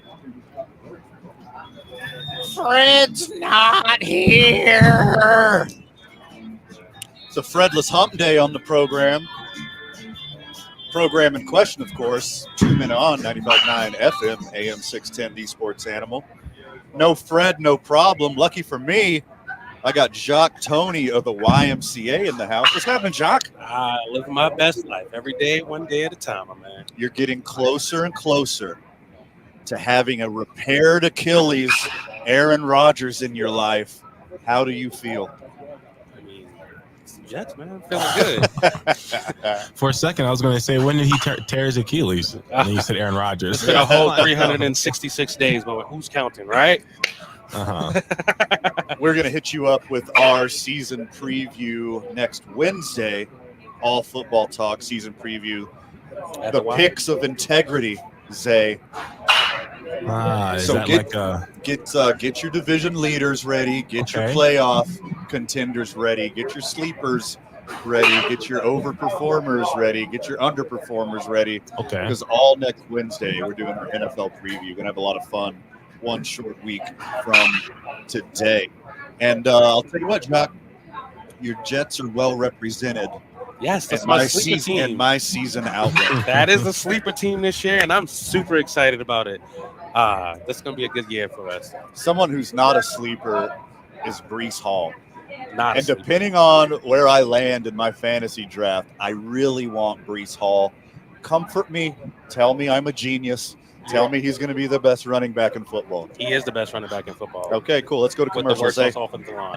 Fred's not here.
It's a Fredless Hump Day on the program. Program in question, of course, 2 minutes on 95.9 FM, AM 610, The Sports Animal. No Fred, no problem. Lucky for me, I got Jacques Tony of the YMCA in the house. What's happening, Jacques?
Living my best life every day, one day at a time, my man.
You're getting closer and closer to having a repaired Achilles, Aaron Rodgers in your life. How do you feel?
I mean, it's the Jets, man. I'm feeling good.
For a second, I was going to say, when did he tear his Achilles? And then you said Aaron Rodgers.
It's been a whole 366 days, but who's counting, right?
Uh-huh.
We're going to hit you up with our season preview next Wednesday. All football talk, season preview. The picks of integrity, Zay.
Is
So
that
get your division leaders ready. Get your playoff contenders ready. Get your sleepers ready. Get your overperformers ready. Get your underperformers ready.
Okay.
Because all next Wednesday, we're doing our NFL preview. We're going to have a lot of fun. One short week from today. And I'll tell you what, Jock, your Jets are well represented.
Yes, that's my sleeper team.
And my season outlook.
That is the sleeper team this year, and I'm super excited about it. That's going to be a good year for us.
Someone who's not a sleeper is Breece Hall.
And
depending on where I land in my fantasy draft, I really want Breece Hall. Comfort me. Tell me I'm a genius. Tell me he's going to be the best running back in football.
He is the best running back in football.
Okay, cool. Let's go to commercials.
With the worst offensive line.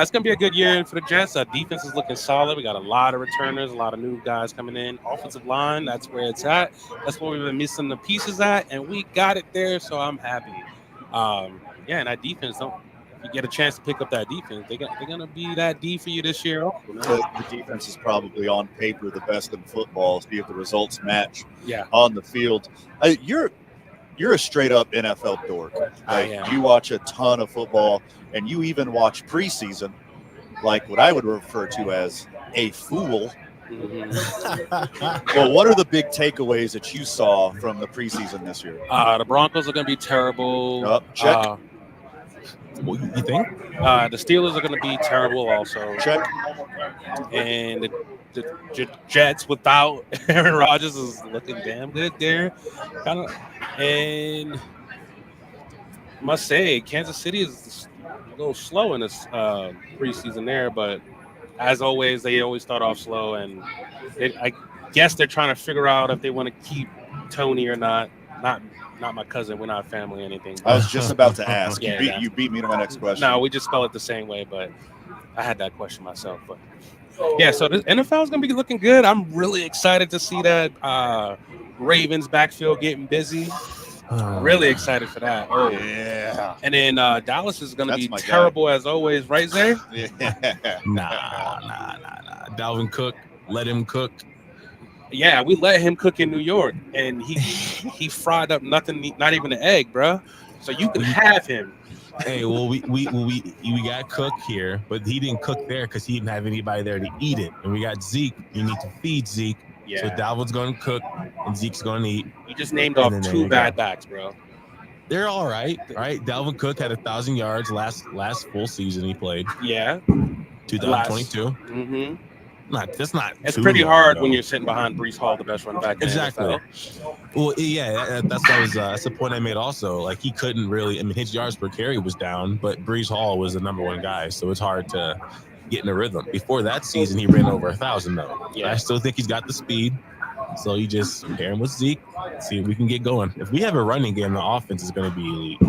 It's going to be a good year for the Jets. Our defense is looking solid. We got a lot of returners, a lot of new guys coming in. Offensive line, that's where it's at. That's where we've been missing the pieces at, and we got it there, so I'm happy. And our defense, if you get a chance to pick up that defense, they're going to be that D for you this year.
The defense is probably on paper the best in football. See if the results match
Yeah.
on the field. You're a straight up NFL dork.
I am.
You watch a ton of football, and you even watch preseason, like what I would refer to as a fool.
Mm-hmm.
Well, what are the big takeaways that you saw from the preseason this year?
The Broncos are going to be terrible.
Check.
What you think?
The Steelers are going to be terrible also.
Check.
And the Jets without Aaron Rodgers is looking damn good there. And must say, Kansas City is a little slow in this preseason there, but as always, they always start off slow, and I guess they're trying to figure out if they want to keep Tony or not. Not my cousin. We're not family or anything.
I was just about to ask.
Yeah,
you beat me to my next question.
No, we just spell it the same way, but I had that question myself. But yeah, so the NFL is going to be looking good. I'm really excited to see that Ravens backfield getting busy. Really excited for that.
Oh, yeah.
And then Dallas is going to be terrible as always, right, Zay?
Yeah. Nah. Dalvin Cook, let him cook.
Yeah, we let him cook in New York, and he fried up nothing, not even an egg, bro. So you can have him.
Hey, well, we got Cook here, but he didn't cook there because he didn't have anybody there to eat it. And we got Zeke. You need to feed Zeke.
Yeah.
So Dalvin's going to cook, and Zeke's going to eat.
You just named off two bad backs, bro.
They're all right. Dalvin Cook had 1,000 yards last full season he played.
Yeah.
2022.
Mm-hmm.
That's not.
It's pretty hard when you're sitting behind Breece Hall, the best running back.
Exactly. Well, yeah, that's the point I made. Also, like he couldn't really. I mean, his yards per carry was down, but Breece Hall was the number one guy, so it's hard to get in a rhythm. Before that season, he ran over 1,000 though. Yeah. I still think he's got the speed. So you just pair him with Zeke, see if we can get going. If we have a running game, the offense is going to be elite.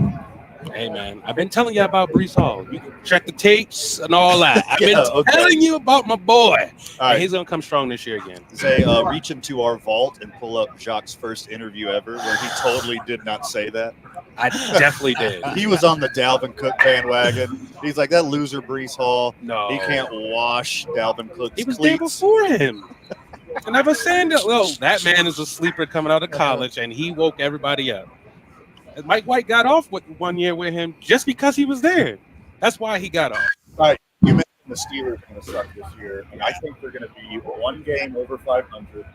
Hey, man, I've been telling you about Breece Hall. You can check the tapes and all that. I've been telling you about my boy. Right. He's going to come strong this year again.
Say, reach into our vault and pull up Jacques' first interview ever where he totally did not say that.
I definitely did.
He was on the Dalvin Cook bandwagon. He's like, that loser Breece Hall.
No.
He can't wash Dalvin Cook's
He was
cleats.
there before him. And I was saying that man is a sleeper coming out of college, and he woke everybody up. Mike White got off with 1 year with him just because he was there. That's why he got off.
the Steelers are going to suck this year. And I think they're going to be one game over 500.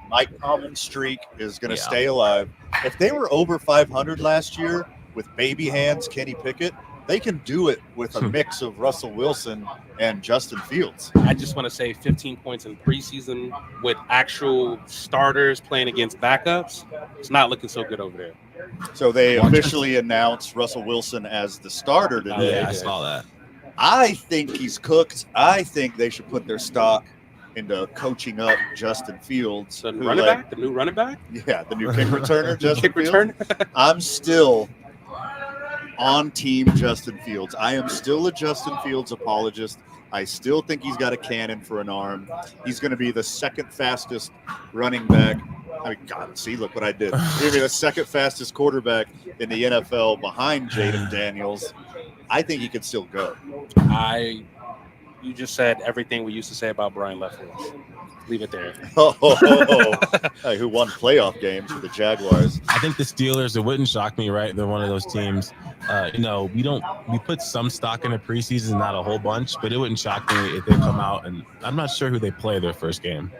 Mike Tomlin's streak is going to stay alive. If they were over 500 last year with baby hands, Kenny Pickett, they can do it with a mix of Russell Wilson and Justin Fields.
I just want to say 15 points in preseason with actual starters playing against backups. It's not looking so good over there.
So they officially announced Russell Wilson as the starter today.
Yeah, I saw that.
I think he's cooked. I think they should put their stock into coaching up Justin Fields.
The running back? The new running back?
Yeah, the new kick returner, Justin Fields. I'm still on team Justin Fields. I am still a Justin Fields apologist. I still think he's got a cannon for an arm. He's going to be the second fastest running back. I mean, God, see, look what I did. He's going to be the second fastest quarterback in the NFL behind Jaden Daniels. I think he could still go.
You just said everything we used to say about Brian Leftwich. Leave it there.
Hey, who won playoff games for the Jaguars?
I think the Steelers, it wouldn't shock me, right? They're one of those teams. We put some stock in the preseason, not a whole bunch, but it wouldn't shock me if they come out, and I'm not sure who they play their first game.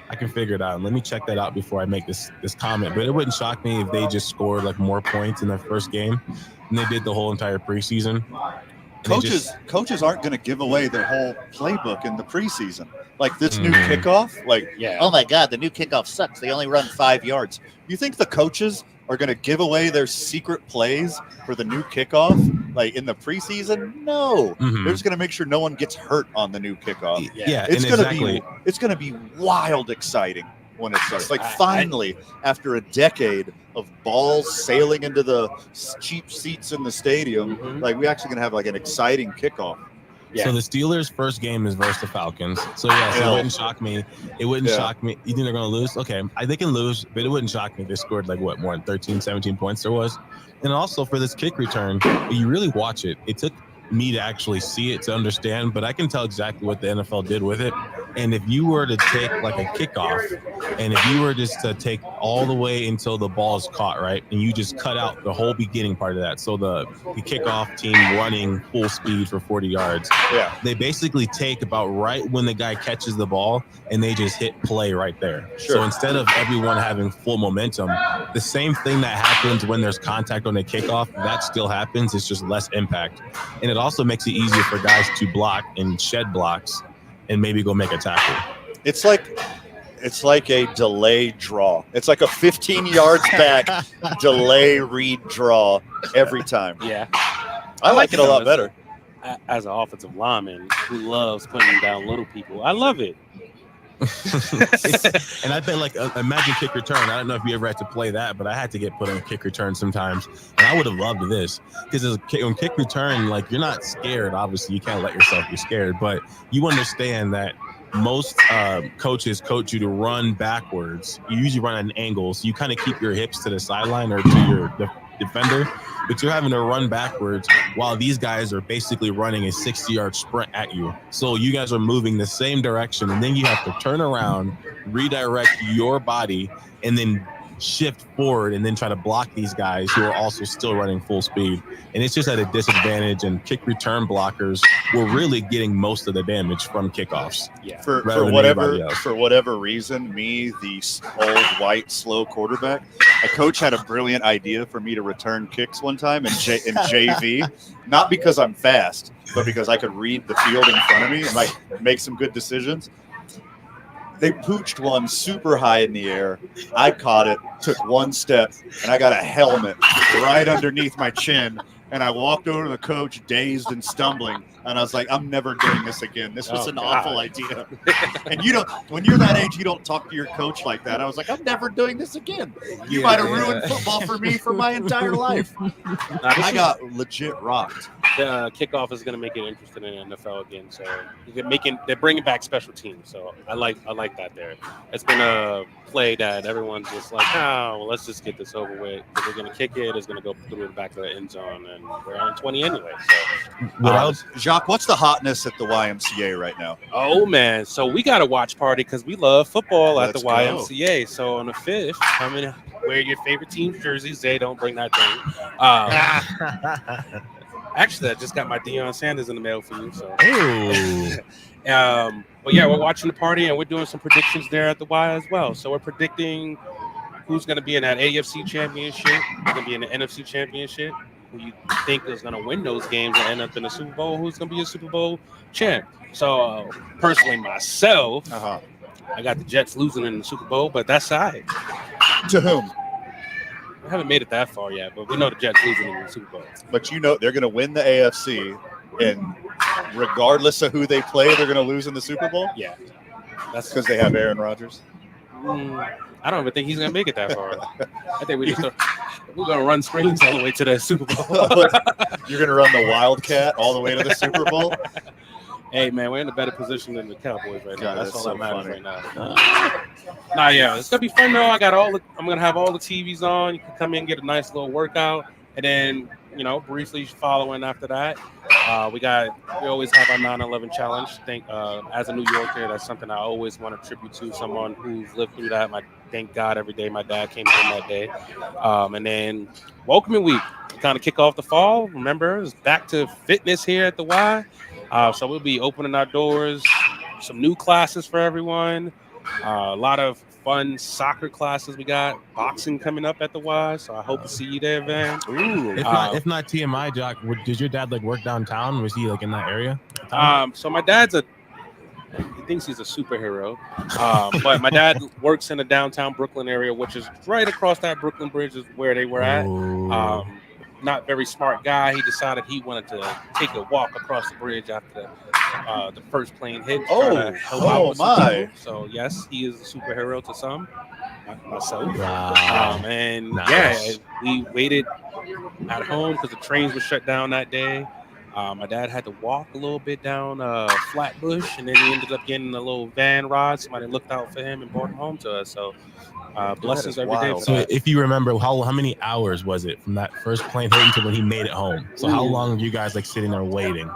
I can figure it out. Let me check that out before I make this comment. But it wouldn't shock me if they just scored like more points in their first game than they did the whole entire preseason.
Coaches aren't going to give away their whole playbook in the preseason. Like this new kickoff,
Oh my God, the new kickoff sucks. They only run 5 yards.
You think the coaches are going to give away their secret plays for the new kickoff, like in the preseason? No, they're just going to make sure no one gets hurt on the new kickoff. It's going to be wild exciting when it starts. Like finally, after a decade of balls sailing into the cheap seats in the stadium, like we actually going to have like an exciting kickoff.
Yeah. So the Steelers' first game is versus the Falcons. So it wouldn't shock me. It wouldn't shock me. You think they're going to lose? Okay, they can lose, but it wouldn't shock me if they scored like more than 13, 17 points there was. And also for this kick return, you really watch it. It took me to actually see it to understand, but I can tell exactly what the NFL did with it. And if you were to take like a kickoff, and if you were just to take all the way until the ball is caught, right, and you just cut out the whole beginning part of that, so the kickoff team running full speed for 40 yards, they basically take about right when the guy catches the ball, and they just hit play right there. So instead of everyone having full momentum, the same thing that happens when there's contact on a kickoff, that still happens. It's just less impact. And it also makes it easier for guys to block and shed blocks and maybe go make a tackle.
It's like a delay draw. It's like a 15 yards back delay read draw every time.
Yeah.
I like it a lot better.
As an offensive lineman who loves putting down little people, I love it.
And I bet like imagine kick return. I don't know if you ever had to play that, but I had to get put on kick return sometimes, and I would have loved this because on kick return, like you're not scared. Obviously, you can't let yourself be scared, but you understand that most coaches coach you to run backwards. You usually run at an angle, so you kind of keep your hips to the sideline or to your defender, but you're having to run backwards while these guys are basically running a 60-yard sprint at you. So you guys are moving the same direction, and then you have to turn around, redirect your body, and then shift forward and then try to block these guys who are also still running full speed. And it's just at a disadvantage, and kick return blockers were really getting most of the damage from kickoffs.
Yeah.
For whatever reason, me, the old white slow quarterback, a coach had a brilliant idea for me to return kicks one time in JV, not because I'm fast, but because I could read the field in front of me and like make some good decisions. They pooched one super high in the air. I caught it, took one step, and I got a helmet right underneath my chin. And I walked over to the coach, dazed and stumbling. And I was like, I'm never doing this again. This was an awful idea. And when you're that age, you don't talk to your coach like that. I was like, I'm never doing this again. You might have ruined football for me for my entire life. I got legit rocked.
The kickoff is going to make it interesting in the NFL again. So they're bringing back special teams. So I like that there. It's been a play that everyone's just like, well, let's just get this over with. If we're going to kick it, it's going to go through the back of the end zone, and we're on 20 anyway. So,
Jacques, what's the hotness at the YMCA right now?
Oh man, so we got a watch party because we love football at the
Let's go.
YMCA. So on the 5th, come and wear your favorite team's jerseys. They don't bring that thing. Actually, I just got my Deion Sanders in the mail for you. So,
Ooh.
but yeah, we're watching the party and we're doing some predictions there at the Y as well. So we're predicting who's going to be in that AFC Championship, who's going to be in the NFC Championship, who you think is going to win those games and end up in the Super Bowl, who's going to be a Super Bowl champ. So personally, myself, I got the Jets losing in the Super Bowl, but that's all right.
To whom?
I haven't made it that far yet, but we know the Jets losing in the Super Bowl.
But you know they're going to win the AFC, and regardless of who they play, they're going to lose in the Super Bowl?
Yeah. That's
because they have Aaron Rodgers?
I don't even think he's going to make it that far. I think we're going to run screens all the way to the Super Bowl.
You're going to run the Wildcat all the way to the Super Bowl?
Hey, man, we're in a better position than the Cowboys right now. That's all
so
that matters
funny.
right now. Yeah, it's gonna be fun though. I'm gonna have all the TVs on. You can come in and get a nice little workout, and then briefly following after that, we always have our 9/11 challenge. As a New Yorker, that's something I always want to tribute to someone who's lived through that. Thank God every day my dad came home that day, and then welcoming week to kind of kick off the fall. Remember, it's back to fitness here at the Y. So we'll be opening our doors, some new classes for everyone, a lot of fun soccer classes. We got boxing coming up at the Y, so I hope to see you there, Van.
Ooh. If not TMI, Jock, did your dad work downtown? Was he in that area?
So my dad's he thinks he's a superhero, but my dad works in the downtown Brooklyn area, which is right across that Brooklyn Bridge is where they were at. Not very smart guy. He decided he wanted to take a walk across the bridge after the first plane hit.
Oh my!
So yes, he is a superhero to some, not myself.
Wow.
And
nice.
we waited at home because the trains were shut down that day. My dad had to walk a little bit down Flatbush, and then he ended up getting a little van ride. Somebody looked out for him and brought him home to us. So blessings every day.
So if you remember, how many hours was it from that first plane hitting to when he made it home? So how long were you guys sitting there waiting?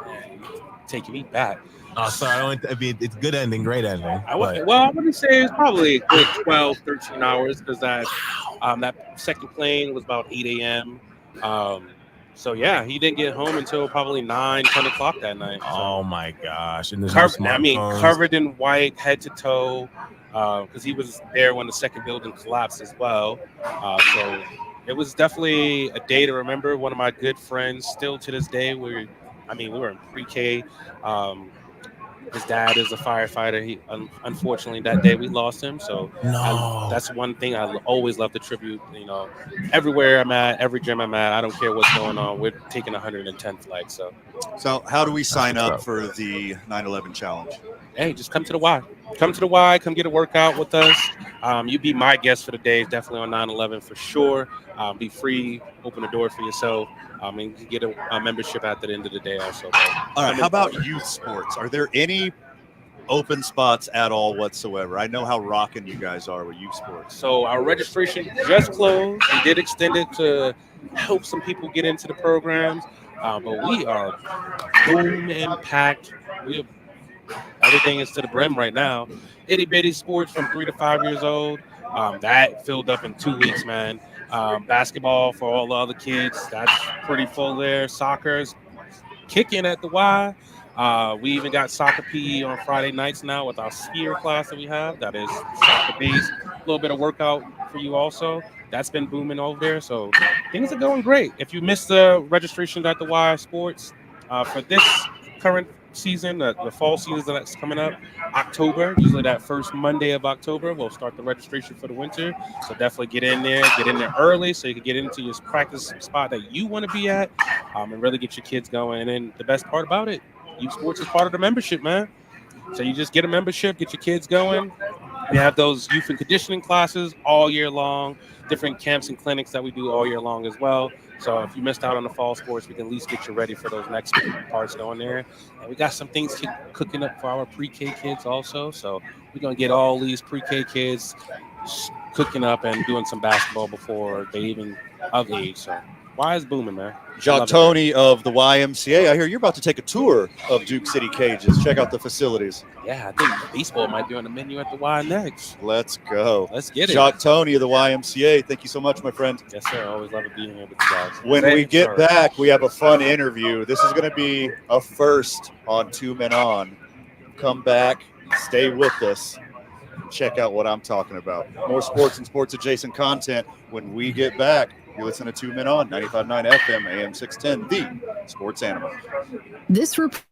Taking me back.
Oh, sorry. I mean, it's good ending, great ending.
I wouldn't say it's probably a good 12, 13 hours because that second plane was about 8 a.m. So yeah, he didn't get home until probably 9, 10 o'clock that night. So.
Oh my gosh! And there's
covered in white, head to toe, because he was there when the second building collapsed as well. So it was definitely a day to remember. One of my good friends, still to this day, we were in pre-K. His dad is a firefighter. He unfortunately that day we lost him. So that's one thing I always love to tribute. Everywhere I'm at, every gym I'm at, I don't care what's going on. We're taking 110 flags.
So how do we sign up for the 9/11 challenge?
Hey, just come to the Y. Come to the Y. Come get a workout with us. You be my guest for the day. Definitely on 9/11 for sure. Be free. Open the door for yourself. And you can get a membership at the end of the day also.
All right. How about youth sports? Are there any open spots at all whatsoever? I know how rocking you guys are with youth sports.
So our registration just closed. We did extend it to help some people get into the programs. But we are boom and packed. Everything is to the brim right now. Itty bitty sports from 3 to 5 years old. That filled up in 2 weeks, man. Basketball for all the other kids, that's pretty full there. Soccer's kicking at the Y. We even got soccer PE on Friday nights now with our skier class that we have. That is soccer based. A little bit of workout for you also. That's been booming over there. So things are going great. If you missed the registration at the Y Sports for this current season, the fall season that's coming up, October, usually that first Monday of October, we'll start the registration for the winter. So definitely get in there early so you can get into your practice spot that you want to be at, and really get your kids going. And then the best part about it, youth sports is part of the membership, man. So you just get a membership, get your kids going. We have those youth and conditioning classes all year long, different camps and clinics that we do all year long as well. So if you missed out on the fall sports, we can at least get you ready for those next parts going there. And we got some things cooking up for our pre-K kids also. So we're going to get all these pre-K kids cooking up and doing some basketball before they even of age. So Why is booming, man?
Jacques Tony of the YMCA. I hear you're about to take a tour of Duke City Cages. Check out the facilities.
Yeah, I think baseball might be on the menu at the Y next.
Let's go.
Let's get it.
Jacques Tony of the YMCA. Thank you so much, my friend.
Yes, sir. Always love being here with you guys.
When we get back, we have a fun interview. This is going to be a first on Two Men On. Come back, stay with us, check out what I'm talking about. More sports and sports adjacent content when we get back. You listen to Two Men On, 95.9 FM, AM 610, the sports animal.
This report.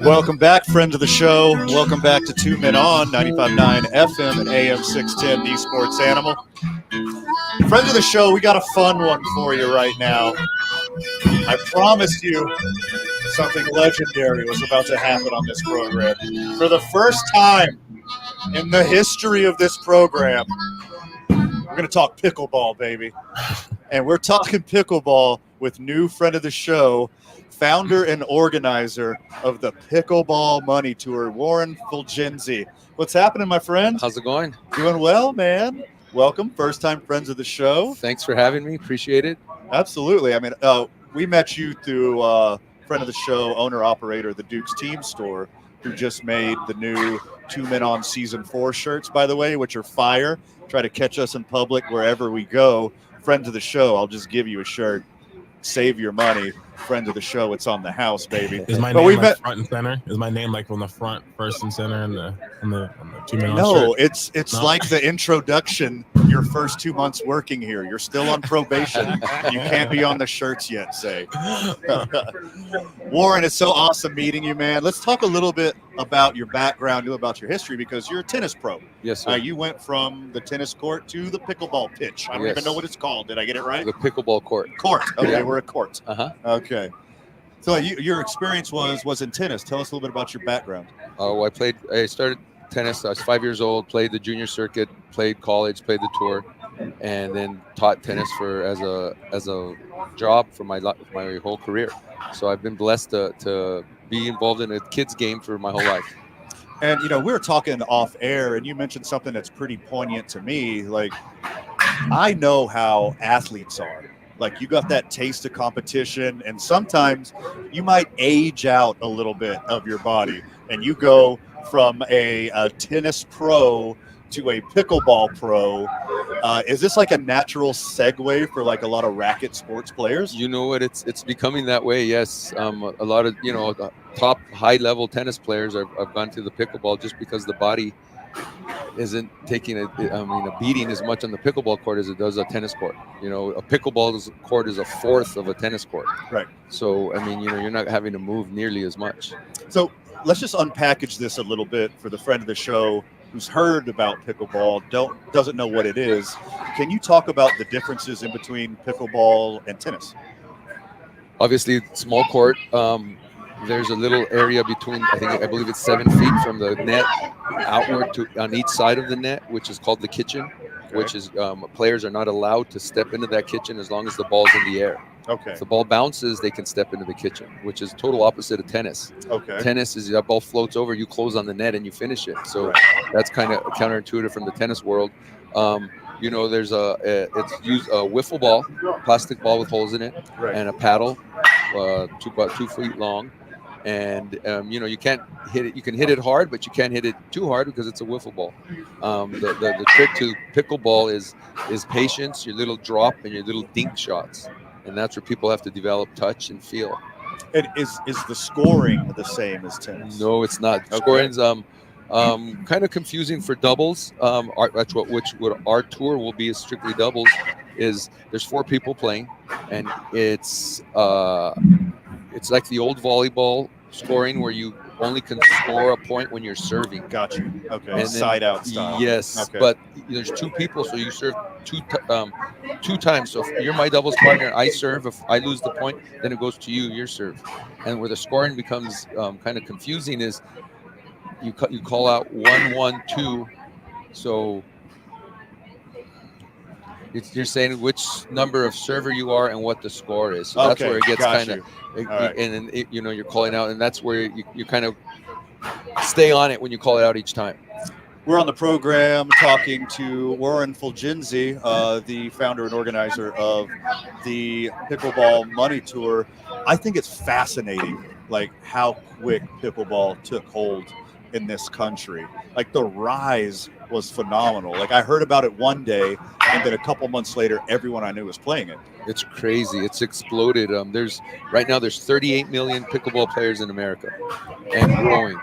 Welcome back, friend of the show. Welcome back to 2 Men On, 95.9 FM and AM 610, the Sports Animal. Friend of the show, we got a fun one for you right now. I promised you something legendary was about to happen on this program. For the first time in the history of this program, we're going to talk pickleball, baby. And we're talking pickleball with new friend of the show, founder and organizer of the Pickleball Money Tour, Warren Fulgenzi. What's happening, my friend?
How's it going?
Doing well, man. Welcome. First time friends of the show.
Thanks for having me. Appreciate it.
Absolutely. I mean, we met you through friend of the show, owner operator of the Duke's Team Store, who just made the new 2 Men On Season 4 shirts, by the way, which are fire. Try to catch us in public wherever we go. Friend of the show, I'll just give you a shirt. Save your money. Friend of the show, it's on the house, baby.
Is my name like front and center? Is my name like on the front, first and center, and on the 2 Men On
No,
shirt?
it's like the introduction. Your first 2 months working here, you're still on probation. You can't be on the shirts yet. Say, Warren, it's so awesome meeting you, man. Let's talk a little bit about your background, about your history, because you're a tennis pro.
Yes, sir.
You went from the tennis court to the pickleball pitch. I don't
Yes.
even know what it's called. Did I get it right?
The pickleball court.
Court. Okay,
Yeah.
we're at court. Okay. So your experience was in tennis. Tell us a little bit about your background.
Oh, I started tennis. I was 5 years old. Played the junior circuit. Played college. Played the tour, and then taught tennis as a job for my whole career. So I've been blessed to be involved in a kids game for my whole life.
And we were talking off air, and you mentioned something that's pretty poignant to me. Like, I know how athletes are. Like, you got that taste of competition, and sometimes you might age out a little bit of your body, and you go from a tennis pro to a pickleball pro. Is this like a natural segue for like a lot of racket sports players?
You know what? It's becoming that way. Yes, a lot of the top high level tennis players have gone to the pickleball just because the body isn't taking a beating as much on the pickleball court as it does a tennis court. A pickleball court is a fourth of a tennis court.
Right.
So you're not having to move nearly as much.
So let's just unpackage this a little bit for the friend of the show who's heard about pickleball, doesn't know what it is. Can you talk about the differences in between pickleball and tennis?
Obviously, small court. There's a little area between, I believe it's 7 feet from the net outward to on each side of the net, which is called the kitchen, which is players are not allowed to step into that kitchen as long as the ball's in the air.
Okay.
If the ball bounces, they can step into the kitchen, which is total opposite of tennis.
Okay.
Tennis is that ball floats over, you close on the net and you finish it. So that's kind of counterintuitive from the tennis world. There's it's used a wiffle ball, plastic ball with holes in it, and a paddle, about 2 feet long. And you can't hit it. You can hit it hard, but you can't hit it too hard because it's a wiffle ball. The trick to pickleball is patience, your little drop, and your little dink shots, and that's where people have to develop touch and feel.
And is the scoring the same as tennis?
No, it's not.
Okay.
Scoring's kind of confusing for doubles. Which our tour will be is strictly doubles. Is there's 4 people playing, and it's like the old volleyball scoring where you only can score a point when you're serving.
Got you. Okay.
And then,
side out style.
Yes,
okay.
But there's 2 people, so you serve two times. So if you're my doubles partner, I serve. If I lose the point, then it goes to you, your serve. And where the scoring becomes kind of confusing is you call out 1, 1, 2. So you're saying which number of server you are and what the score is. So that's where it gets kind of, and then you're calling out, and that's where you kind of stay on it when you call it out each time.
We're on the program talking to Warren Fulgenzi, the founder and organizer of the Pickleball Money Tour. I think it's fascinating, like how quick pickleball took hold in this country. Like the rise was phenomenal. Like I heard about it one day, and then a couple months later, everyone I knew was playing it.
It's crazy. It's exploded. Right now there's 38 million pickleball players in America, and growing.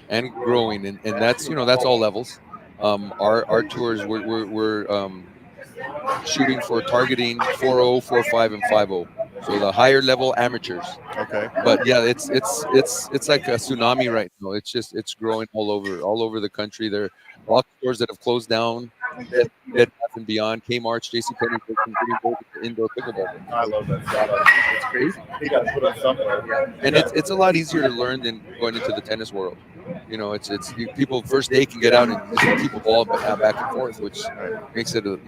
And that's that's all levels. Our tours we're shooting for targeting 4-0, 4-5, and 5-0. So the higher level amateurs.
Okay.
But yeah, it's like a tsunami right now. It's growing all over the country. There are lots of stores that have closed down. Bed Bath and Beyond, Kmart, JCPenney, indoor pickleball.
I love that. It's crazy. You got to put on somewhere.
And it's a lot easier to learn than going into the tennis world. You know, people first day can get out and just keep a ball back and forth, which makes it a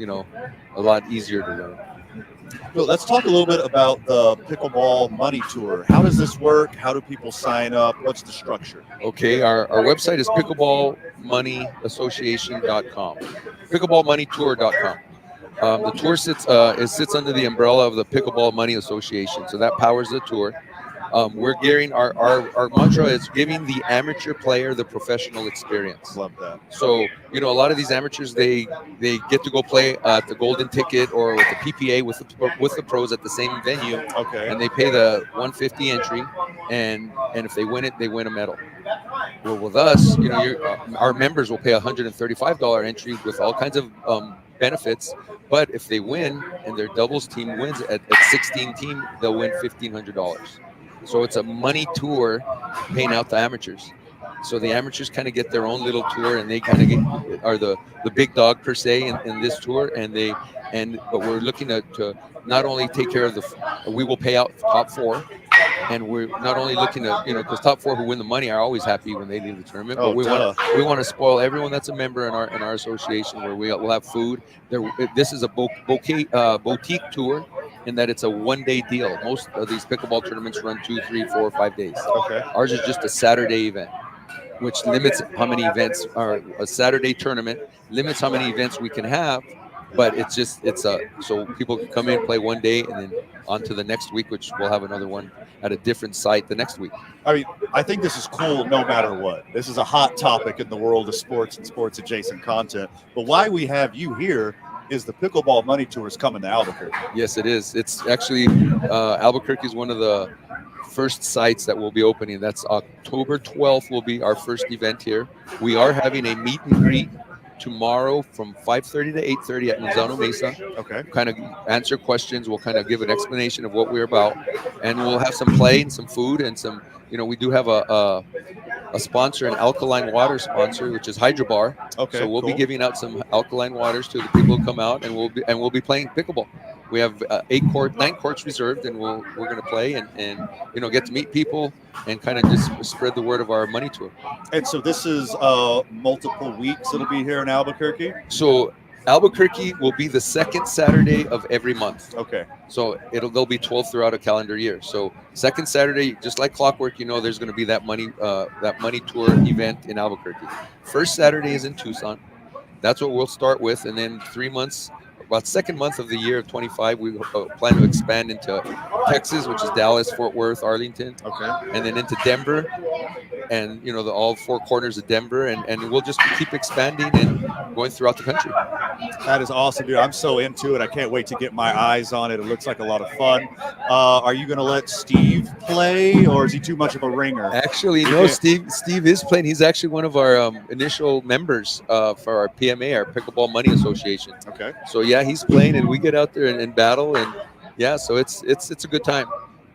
lot easier to learn.
Well, let's talk a little bit about the Pickleball Money Tour. How does this work? How do people sign up? What's the structure?
Okay, our website is pickleballmoneyassociation.com, pickleballmoneytour.com. The tour sits under the umbrella of the Pickleball Money Association, so that powers the tour. We're gearing our mantra is giving the amateur player the professional experience.
Love that.
So a lot of these amateurs they get to go play at the Golden Ticket or with the PPA with the pros at the same venue.
Okay.
And they pay the $150 entry, and if they win it, they win a medal. Well, with us, our members will pay $135 entry with all kinds of benefits. But if they win and their doubles team wins at 16 team, they'll win $1,500. So it's a money tour paying out the amateurs. So the amateurs kind of get their own little tour, and they kind of are the big dog per se in this tour. But we're looking to not only take care of we will pay out top four, and we're not only looking to because top four who win the money are always happy when they leave the tournament. But we want to spoil everyone that's a member in our association, where we'll have food. This is a boutique tour, in that it's a one-day deal. Most of these pickleball tournaments run 2, 3, 4, 5 days.
Okay.
Ours is just a Saturday event, which limits how many events are a Saturday tournament, limits how many events we can have, but so people can come in, play one day, and then on to the next week, which we'll have another one at a different site the next week.
I mean, I think this is cool no matter what. This is a hot topic in the world of sports and sports adjacent content. But why we have you here is the Pickleball Money Tour is coming to Albuquerque.
Yes, it is. It's actually Albuquerque is one of the first sites that will be opening. That's October 12th will be our first event here. We are having a meet and greet tomorrow from 5:30 to 8:30 at Manzano Mesa.
Okay.
Kind of answer questions. We'll kind of give an explanation of what we're about, and we'll have some play and some food and some. We do have a sponsor, an alkaline water sponsor, which is Hydro Bar.
Okay.
So we'll be giving out some alkaline waters to the people who come out, and we'll be playing pickleball. We have 9 courts reserved, and we're going to play and get to meet people and kind of just spread the word of our money tour.
And so this is multiple weeks it'll be here in Albuquerque?
So Albuquerque will be the second Saturday of every month.
Okay.
So there'll be 12 throughout a calendar year. So second Saturday, just like clockwork, there's going to be that money tour event in Albuquerque. First Saturday is in Tucson. That's what we'll start with, and then 3 months. About second month of the year of 25, we plan to expand into Texas, which is Dallas, Fort Worth, Arlington, and then into Denver, and all 4 corners of Denver, and we'll just keep expanding and going throughout the country.
That is awesome, dude. I'm so into it. I can't wait to get my eyes on it. It looks like a lot of fun. Are you going to let Steve play, or is he too much of a ringer?
Actually, no. Steve is playing. He's actually one of our initial members for our PMA, our Pickleball Money Association.
Okay.
So yeah, he's playing, and we get out there and battle, and yeah, so it's a good time.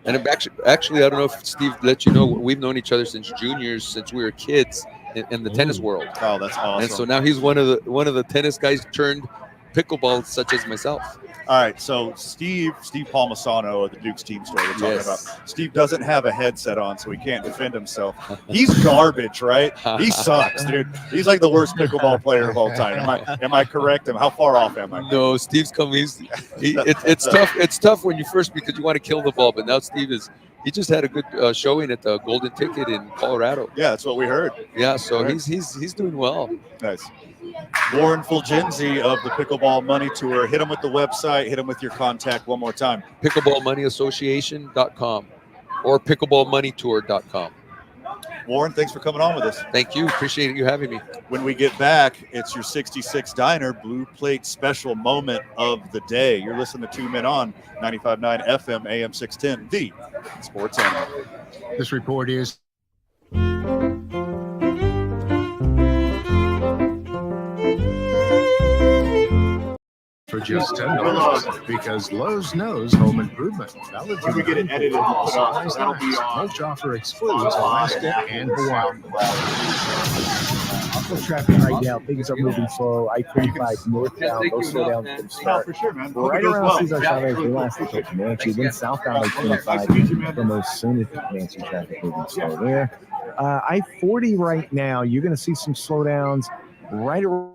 And actually, I don't know if Steve let you know, we've known each other since juniors, since we were kids in the tennis world.
Oh, that's awesome.
And so now he's one of the tennis guys turned pickleball, such as myself.
All right, so Steve Palmisano of the Duke's team story we're talking about. Steve doesn't have a headset on, so he can't defend himself. He's garbage, right? He sucks, dude. He's like the worst pickleball player of all time. Am I correct? How far off am I?
No, Steve's coming. It's tough. It's tough when you first, because you want to kill the ball, but now Steve he just had a good showing at the Golden Ticket in Colorado.
Yeah, that's what we heard.
Yeah, so he's doing well.
Nice. Warren Fulgenzi of the Pickleball Money Tour. Hit him with the website. Hit him with your contact one more time.
Pickleballmoneyassociation.com or pickleballmoneytour.com.
Warren, thanks for coming on with us.
Thank you. Appreciate you having me.
When we get back, it's your 66 Diner Blue Plate special moment of the day. You're listening to 2 Men On 95.9 FM AM 610, the Sports Animal.
This report is for just $10 because Lowe's knows home improvement. Valid through 9/4 supplies last. Mulch offer excludes Alaska and Hawaii.
Also traffic right now, things are moving slow. I-35 northbound, those slowdowns can start right around Cesar Chavez, the last to Comanche, then southbound I-25 from Osuna to Comanche, traffic moving slow there. I-40 right now, you're going to see some slowdowns right around.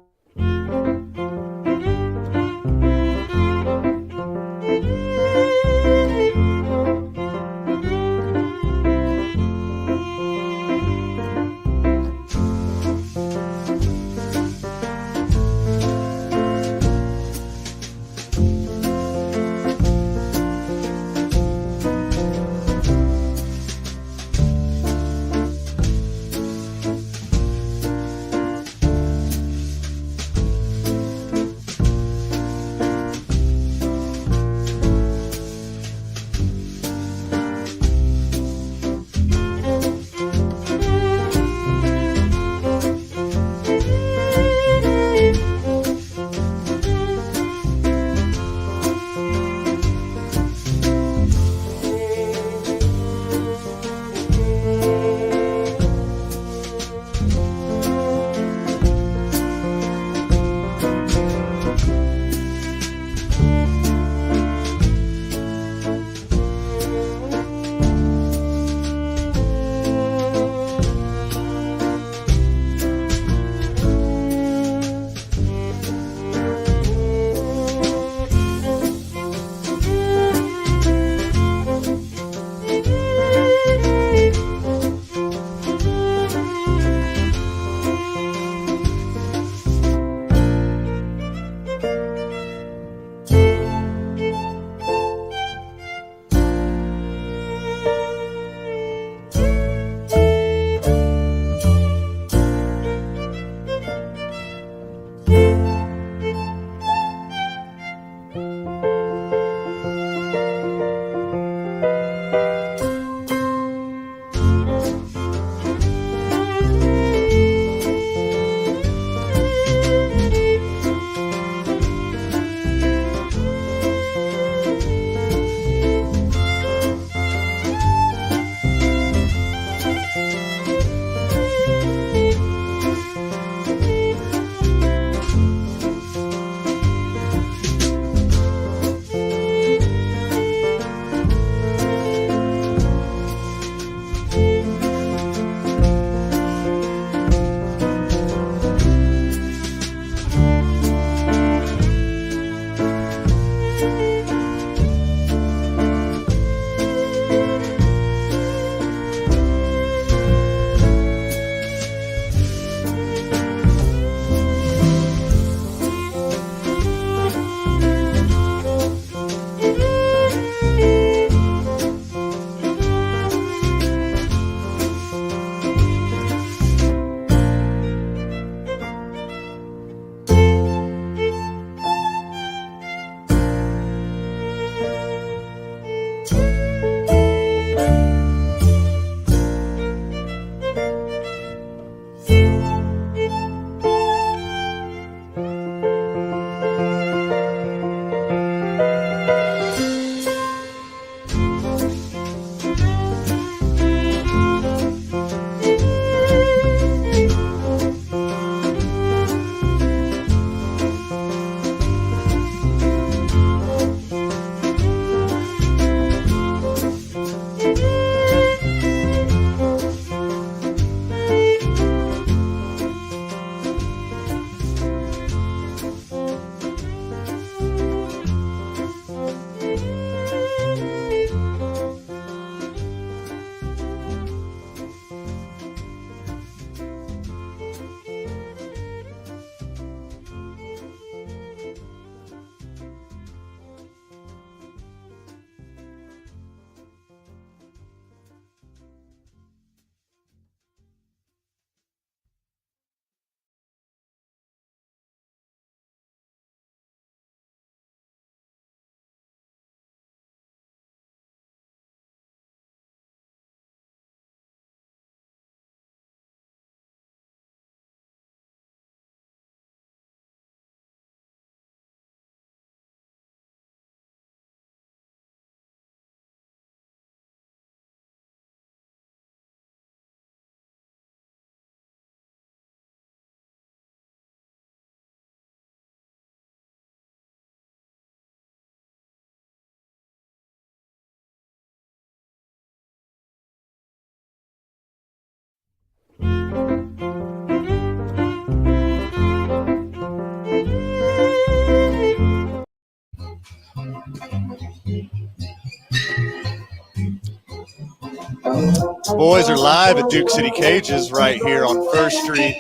Boys are live at Duke City Cages right here on 1st Street,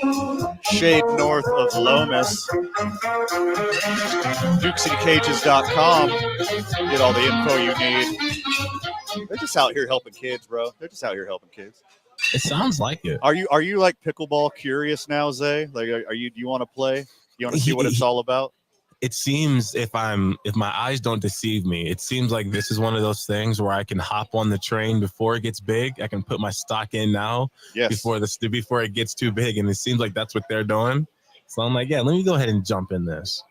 shade north of Lomas. DukeCityCages.com. Get all the info you need. They're just out here helping kids, bro. They're just out here helping kids.
It sounds like it.
Are you like pickleball curious now, Zay? Like, do you want to play? You want to see what it's all about?
It seems if my eyes don't deceive me, it seems like this is one of those things where I can hop on the train before it gets big. I can put my stock in now before it gets too big, and it seems like that's what they're doing. So I'm like, yeah, let me go ahead and jump in this.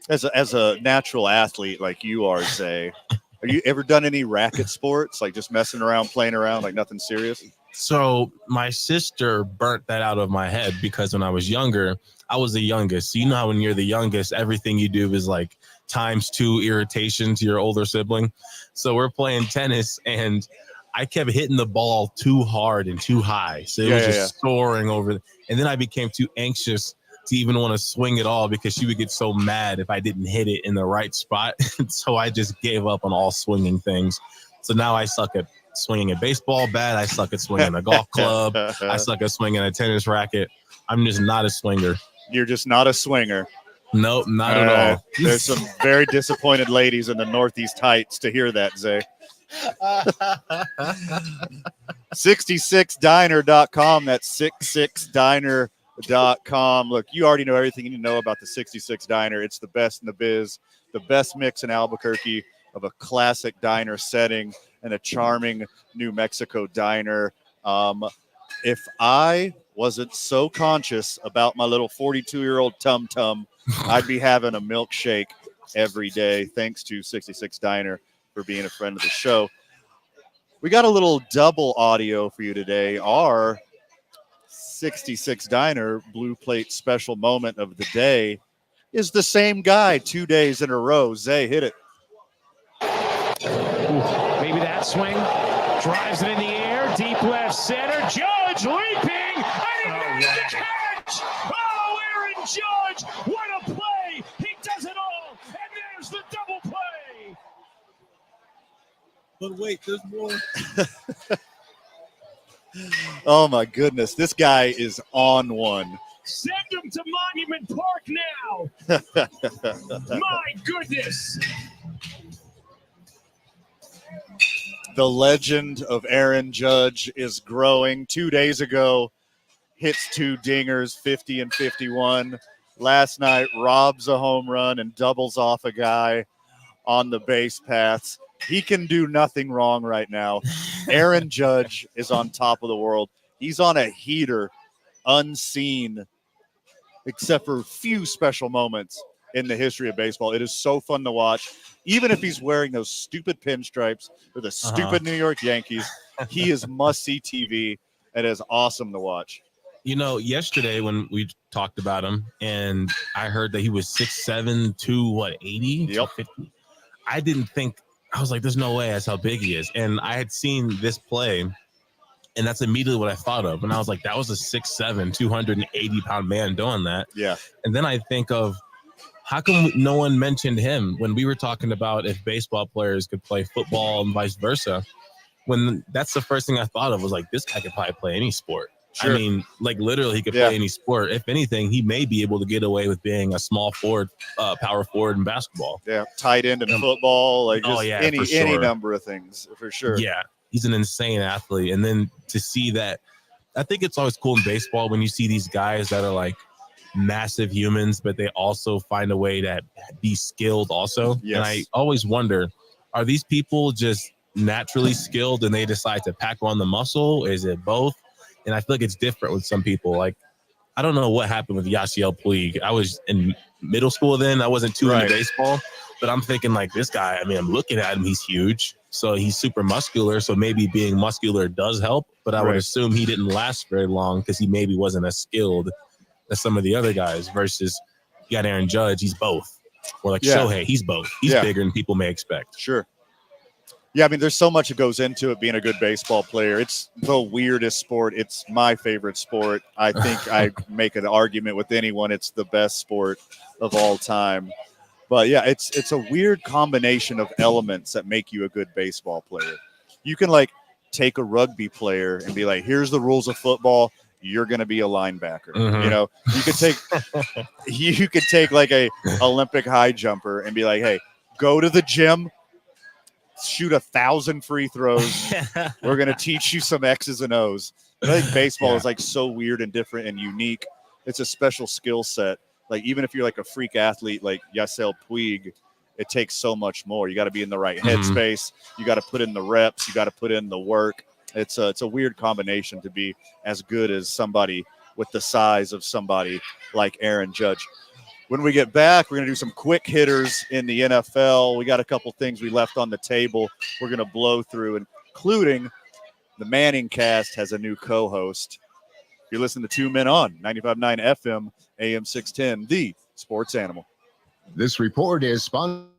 As a natural athlete like you are, Zay, have you ever done any racket sports, like just messing around, playing around, like nothing serious?
So my sister burnt that out of my head because when I was younger, I was the youngest. So you know how when you're the youngest, everything you do is like ×2 irritation to your older sibling. So we're playing tennis and I kept hitting the ball too hard and too high. So it was just soaring over. And then I became too anxious to even want to swing it all because she would get so mad if I didn't hit it in the right spot. So I just gave up on all swinging things. So now I suck at swinging a baseball bat. I suck at swinging a golf club. I suck at swinging a tennis racket. I'm just not a swinger.
You're just not a swinger.
Nope, not at all.
There's some very disappointed ladies in the Northeast Heights to hear that, Zay. 66diner.com. That's 66diner.com. Look, you already know everything you need to know about the 66 Diner. It's the best in the biz, the best mix in Albuquerque of a classic diner setting and a charming New Mexico diner. If I wasn't so conscious about my little 42-year-old tum-tum, I'd be having a milkshake every day. Thanks to 66 Diner for being a friend of the show. We got a little double audio for you today. Our 66 Diner Blue Plate special moment of the day is the same guy 2 days in a row. Zay, hit it.
Maybe that swing drives it in the air, deep left center. Judge leaping, and he makes the catch. Oh, Aaron Judge, what a play! He does it all, and there's the double play.
But wait, there's more.
Oh my goodness, this guy is on one.
Send him to Monument Park now. My goodness.
The legend of Aaron Judge is growing. 2 days ago, hits 2 dingers, 50 and 51. Last night, robs a home run and doubles off a guy on the base paths. He can do nothing wrong right now. Aaron Judge is on top of the world. He's on a heater, unseen, except for a few special moments in the history of baseball. It is so fun to watch. Even if he's wearing those stupid pinstripes or the stupid New York Yankees, he is must-see TV. It is awesome to watch.
You know, yesterday when we talked about him and I heard that he was 6'7", 280?
Yep.
250. I didn't think, I was like, there's no way that's how big he is. And I had seen this play, and that's immediately what I thought of. And I was like, that was a 6'7", 280-pound man doing that.
Yeah.
And then I think of, how come no one mentioned him when we were talking about if baseball players could play football and vice versa? When that's the first thing I thought of was like, this guy could probably play any sport.
Sure.
I mean, like literally he could play any sport. If anything, he may be able to get away with being a small forward, power forward in basketball.
Yeah, tight end in football, like just any
sure.
number of things for sure.
Yeah, he's an insane athlete. And then to see that, I think it's always cool in baseball when you see these guys that are like massive humans, but they also find a way to be skilled also.
Yes.
And I always wonder, are these people just naturally skilled and they decide to pack on the muscle? Is it both? And I feel like it's different with some people. Like, I don't know what happened with Yasiel Puig. I was in middle school then. I wasn't too into baseball, but I'm thinking like this guy, I mean, I'm looking at him. He's huge. So he's super muscular. So maybe being muscular does help, but I would assume he didn't last very long because he maybe wasn't as skilled as some of the other guys versus you got Aaron Judge. He's both. Or like Shohei, he's both. He's bigger than people may expect.
Sure. Yeah, I mean, there's so much that goes into it being a good baseball player. It's the weirdest sport. It's my favorite sport. I think I make an argument with anyone. It's the best sport of all time. But yeah, it's a weird combination of elements that make you a good baseball player. You can like take a rugby player and be like, here's the rules of football. You're going to be a linebacker.
Mhm.
You know, you could take like a Olympic high jumper and be like, hey, go to the gym, shoot 1,000 free throws. We're going to teach you some X's and O's. I think baseball is like so weird and different and unique. It's a special skill set. Like even if you're like a freak athlete like Yasiel Puig, it takes so much more. You got to be in the right headspace. You got to put in the reps. You got to put in the work. It's a weird combination to be as good as somebody with the size of somebody like Aaron Judge. When we get back, we're going to do some quick hitters in the NFL. We got a couple things we left on the table we're going to blow through, including the Manning cast has a new co-host. You're listening to 2 Men On, 95.9 FM, AM 610, the Sports Animal.
This report is sponsored.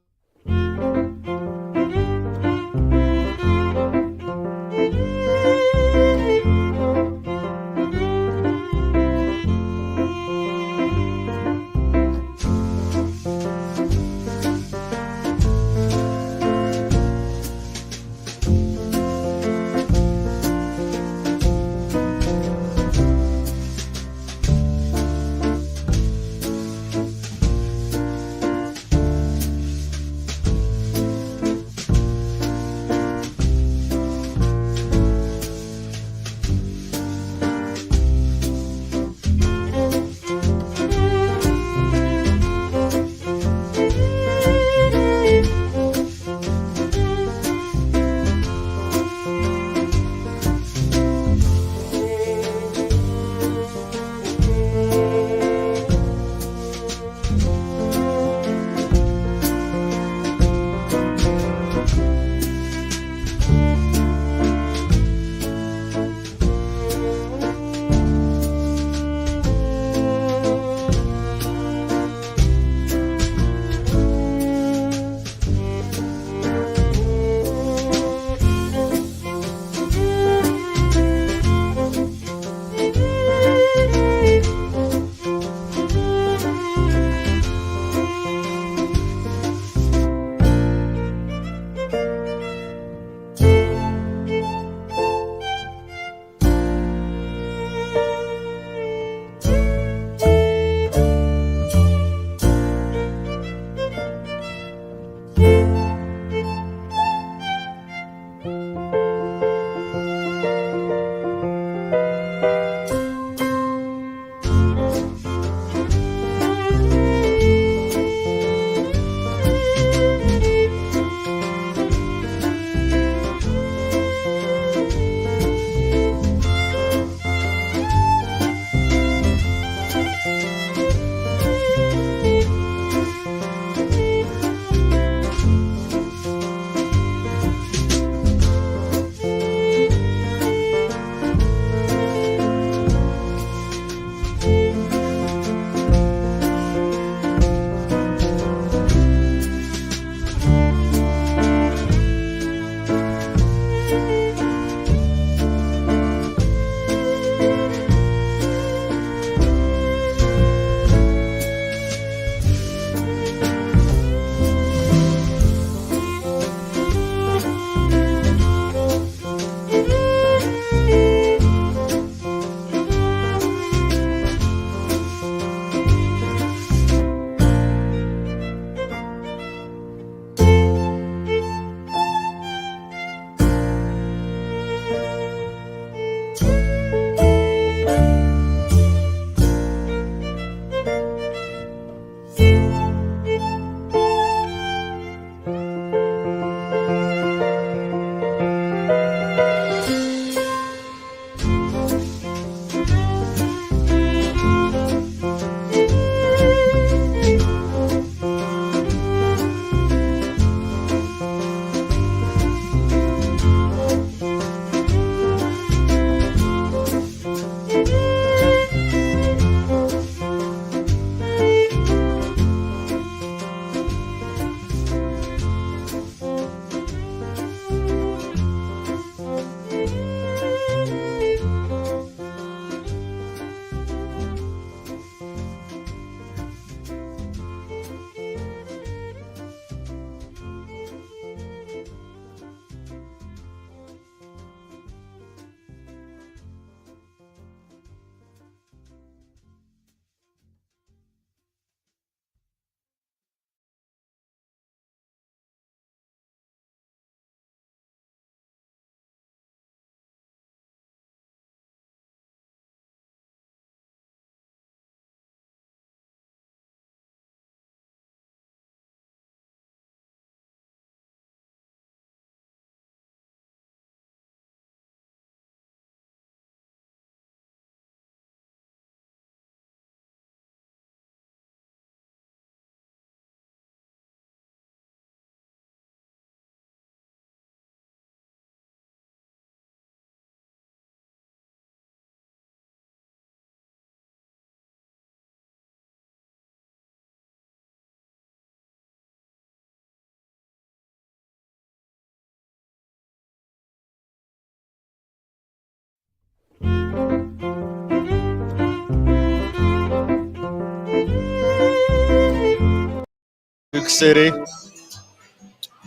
Duke City.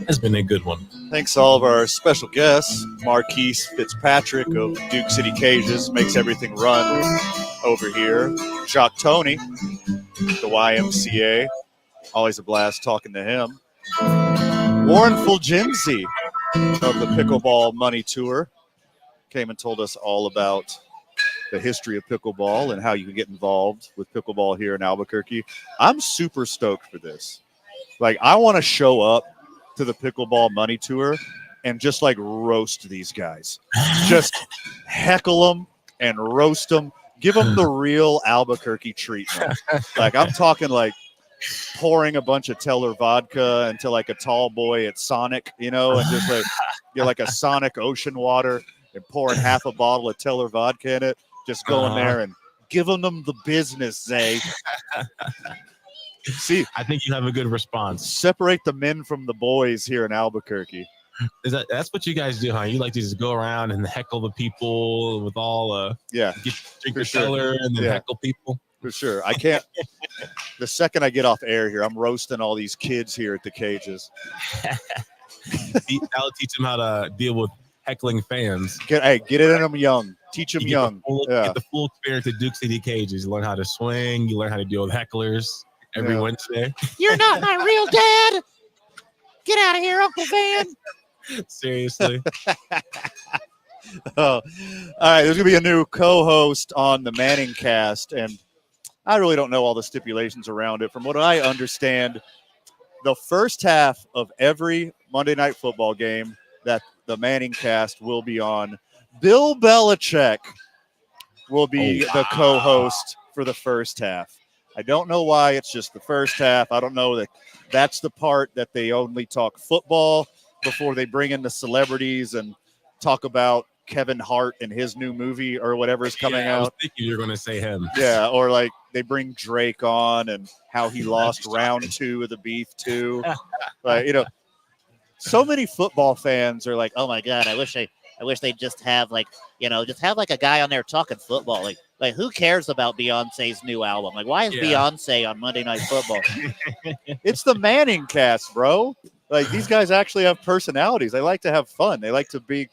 Has been a good one.
Thanks to all of our special guests. Marquise Fitzpatrick of Duke City Cages makes everything run over here. Jacques Tony, the YMCA. Always a blast talking to him. Warren Fulgenzi of the Pickleball Money Tour came and told us all about the history of pickleball and how you can get involved with pickleball here in Albuquerque. I'm super stoked for this. Like, I want to show up to the Pickleball Money Tour and just like roast these guys. Just heckle them and roast them. Give them the real Albuquerque treatment. Like, I'm talking like pouring a bunch of Teller vodka into like a tall boy at Sonic, you know, and just like get like a Sonic ocean water and pouring half a bottle of Teller vodka in it. Just going there and giving them the business, Zay. See,
I think you have a good response.
Separate the men from the boys here in Albuquerque.
That's what you guys do, huh? You like to just go around and heckle the people with all drink your Teller and then heckle people.
For sure. I can't. The second I get off air here, I'm roasting all these kids here at the cages.
I'll teach them how to deal with heckling fans.
Get it in them young. Teach them young.
Get the full experience at Duke City Cages. You learn how to swing. You learn how to deal with hecklers every Wednesday.
You're not my real dad. Get out of here, Uncle Van.
Seriously.
All right. There's going to be a new co-host on the Manning cast, and I really don't know all the stipulations around it. From what I understand, the first half of every Monday Night Football game that the Manning cast will be on, Bill Belichick will be the co-host for the first half. I don't know why it's just the first half. I don't know that that's the part that they only talk football before they bring in the celebrities and talk about Kevin Hart and his new movie or whatever is coming out.
I was thinking you're going to say him.
Yeah, or like they bring Drake on and how he lost round 2 of the Beef 2. Like, you know, so many football fans are like,
oh my God, I wish they'd just have like a guy on there talking football. Like who cares about Beyonce's new album? Like, why is Beyonce on Monday Night Football?
It's the Manning cast, bro. Like, these guys actually have personalities. They like to have fun. They like to be.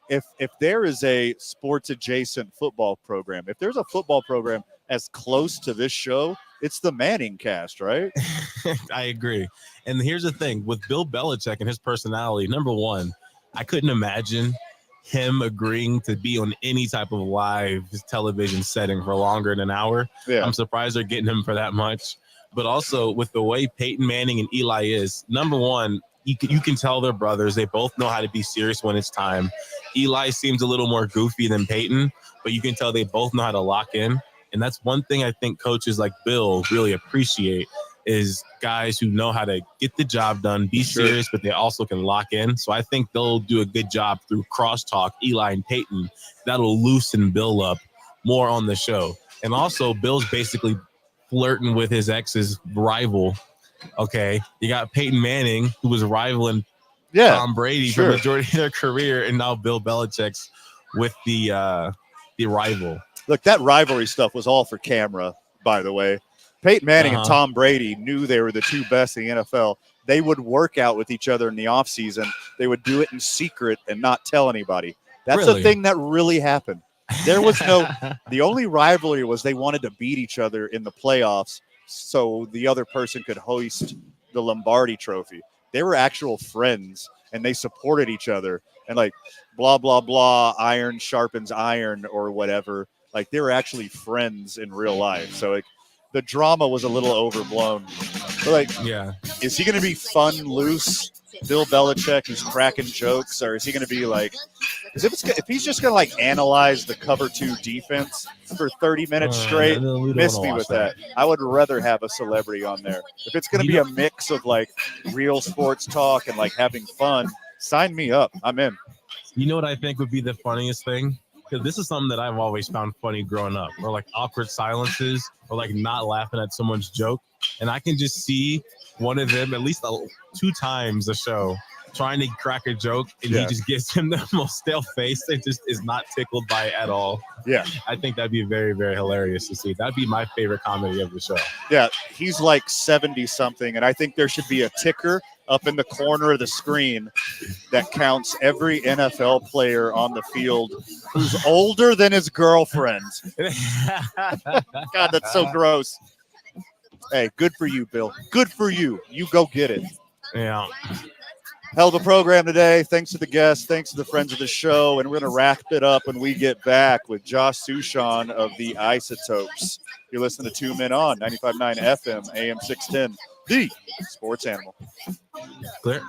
If there is a sports adjacent football program, if there's a football program as close to this show, it's the Manning cast, right?
I agree. And here's the thing with Bill Belichick and his personality. Number one, I couldn't imagine him agreeing to be on any type of live television setting for longer than an hour.
Yeah.
I'm surprised they're getting him for that much. But also with the way Peyton Manning and Eli is, number one, you can tell they're brothers. They both know how to be serious when it's time. Eli seems a little more goofy than Peyton, but you can tell they both know how to lock in. And that's one thing I think coaches like Bill really appreciate is guys who know how to get the job done, be serious, but they also can lock in. So I think they'll do a good job through crosstalk, Eli and Peyton. That'll loosen Bill up more on the show. And also Bill's basically flirting with his ex's rival. Okay, you got Peyton Manning, who was rivaling Tom Brady for the majority of their career, and now Bill Belichick's with the rival.
Look, that rivalry stuff was all for camera, by the way. Peyton Manning and Tom Brady knew they were the two best in the NFL. They would work out with each other in the offseason. They would do it in secret and not tell anybody. That's a thing that really happened. There was the only rivalry was they wanted to beat each other in the playoffs so the other person could hoist the Lombardi trophy. They were actual friends, and they supported each other. And like, blah, blah, blah, iron sharpens iron or whatever. Like, they were actually friends in real life. So like, the drama was a little overblown. But like, is he going to be fun, loose, Bill Belichick who's cracking jokes, or is he going to be like, if he's just going to like analyze the cover 2 defense for 30 minutes straight, miss me with that. I would rather have a celebrity on there. If it's going to be a mix of like real sports talk and like having fun, sign me up. I'm in.
You know what I think would be the funniest thing? Because this is something that I've always found funny growing up, or like awkward silences, or like not laughing at someone's joke. And I can just see one of them at least 2 times a show trying to crack a joke, and he just gives him the most stale face. It just is not tickled by it at all.
Yeah.
I think that'd be very, very hilarious to see. That'd be my favorite comedy of the show.
Yeah, he's like 70-something, and I think there should be a ticker up in the corner of the screen that counts every NFL player on the field who's older than his girlfriend. God, that's so gross. Hey, good for you, Bill. Good for you. You go get it.
Yeah.
Hell of a program today. Thanks to the guests. Thanks to the friends of the show. And we're going to wrap it up when we get back with Josh Sushan of the Isotopes. You're listening to 2 Men On, 95.9 FM, AM 610, the Sports Animal.
Clear.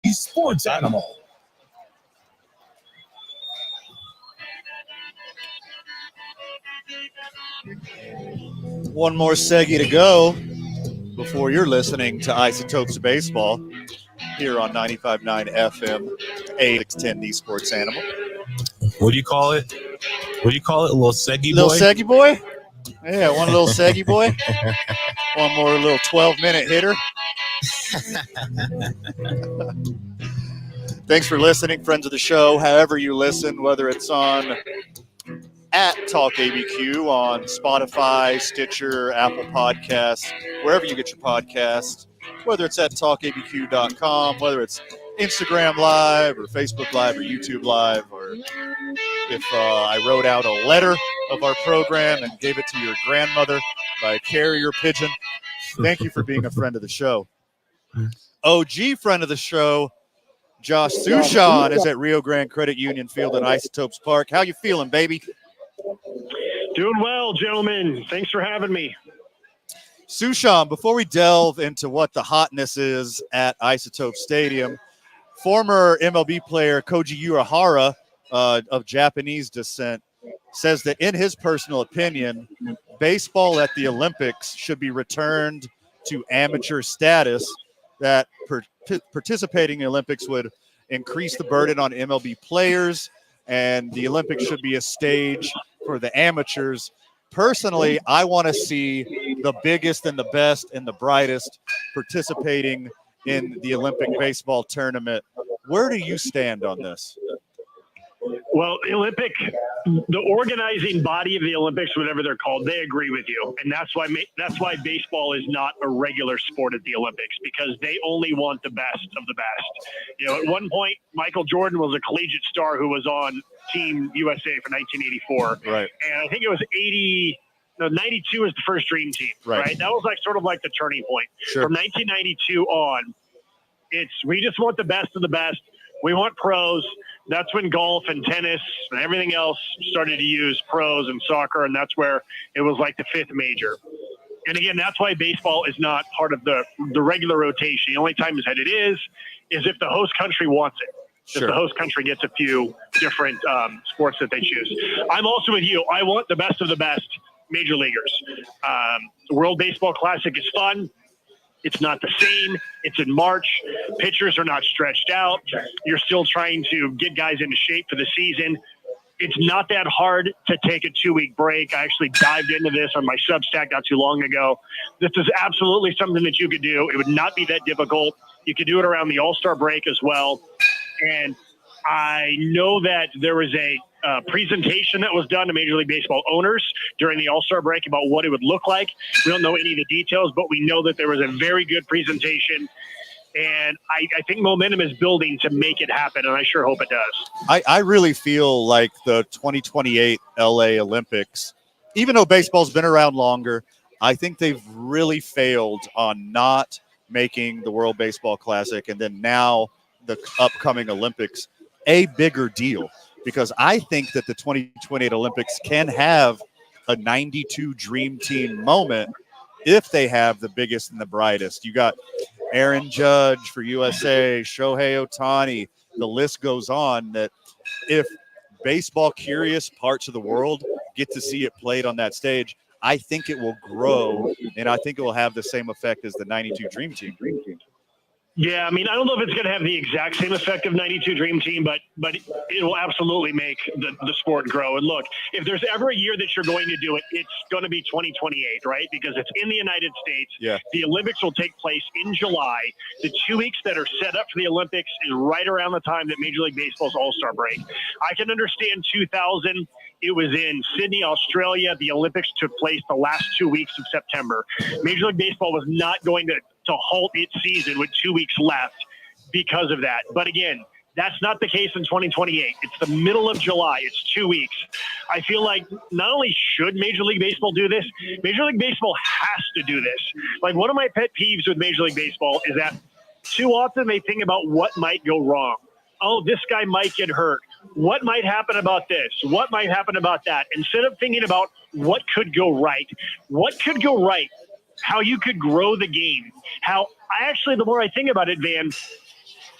Sports Animal.
One more seggy to go. before you're listening to Isotopes Baseball here on 95.9 FM, 610 The Sports Animal.
What do you call it? What do you call it? A little Seggy boy?
Little Seggy boy? Yeah, one little Seggy boy. One more little 12-minute hitter. Thanks for listening, friends of the show. However you listen, whether it's on at Talk ABQ on Spotify, Stitcher, Apple Podcasts, wherever you get your podcasts, whether it's at talkabq.com, whether it's Instagram Live or Facebook Live or YouTube Live, or if I wrote out a letter of our program and gave it to your grandmother by a carrier pigeon. Thank you for being a friend of the show. OG friend of the show, Josh Sushan, is at Rio Grande Credit Union Field at Isotopes Park. How you feeling, baby?
Doing well, gentlemen. Thanks for having me.
Sushan, before we delve into what the hotness is at Isotope Stadium, former MLB player Koji Urahara of Japanese descent says that in his personal opinion, baseball at the Olympics should be returned to amateur status, that participating in the Olympics would increase the burden on MLB players, and the Olympics should be a stage for the amateurs. Personally, I want to see the biggest and the best and the brightest participating in the Olympic baseball tournament. Where do you stand on this?
Well, the organizing body of the Olympics, whatever they're called, they agree with you, and that's why baseball is not a regular sport at the Olympics, because they only want the best of the best. You know, at one point, Michael Jordan was a collegiate star who was on Team USA for 1984,
right?
And I think it was 92 was the first Dream Team, right? That was sort of like the turning point.
Sure.
From 1992 on, we just want the best of the best. We want pros. That's when golf and tennis and everything else started to use pros and soccer, and that's where it was like the fifth major. And again, that's why baseball is not part of the regular rotation. The only time that it is if the host country wants it.
Sure.
If the host country gets a few different sports that they choose. I'm also with you. I want the best of the best major leaguers. The World Baseball Classic is fun. It's not the same. It's in March. Pitchers are not stretched out. You're still trying to get guys into shape for the season. It's not that hard to take a 2-week break. I actually dived into this on my Substack not too long ago. This is absolutely something that you could do. It would not be that difficult. You could do it around the All-Star break as well. And I know that there was a presentation that was done to Major League Baseball owners during the All-Star break about what it would look like. We don't know any of the details, but we know that there was a very good presentation. And I think momentum is building to make it happen, and I sure hope it does.
I really feel like the 2028 LA Olympics, even though baseball's been around longer, I think they've really failed on not making the World Baseball Classic and then now the upcoming Olympics a bigger deal, because I think that the 2028 Olympics can have a 92 Dream Team moment if they have the biggest and the brightest. You got Aaron Judge for USA, Shohei Ohtani, the list goes on, that if baseball curious parts of the world get to see it played on that stage, I think it will grow, and I think it will have the same effect as the 92 Dream Team.
Yeah, I mean, I don't know if it's going to have the exact same effect of 92 Dream Team, but it will absolutely make the sport grow. And look, if there's ever a year that you're going to do it, it's going to be 2028, right? Because it's in the United States.
Yeah.
The Olympics will take place in July. The 2 weeks that are set up for the Olympics is right around the time that Major League Baseball's All-Star break. I can understand 2000. It was in Sydney, Australia. The Olympics took place the last 2 weeks of September. Major League Baseball was not going to halt its season with 2 weeks left because of that. But again, that's not the case in 2028. It's the middle of July. It's 2 weeks. I feel like not only should Major League Baseball do this, Major League Baseball has to do this. Like, one of my pet peeves with Major League Baseball is that too often they think about what might go wrong. Oh, this guy might get hurt. What might happen about this? What might happen about that? Instead of thinking about what could go right, how you could grow the game. The more I think about it, Van,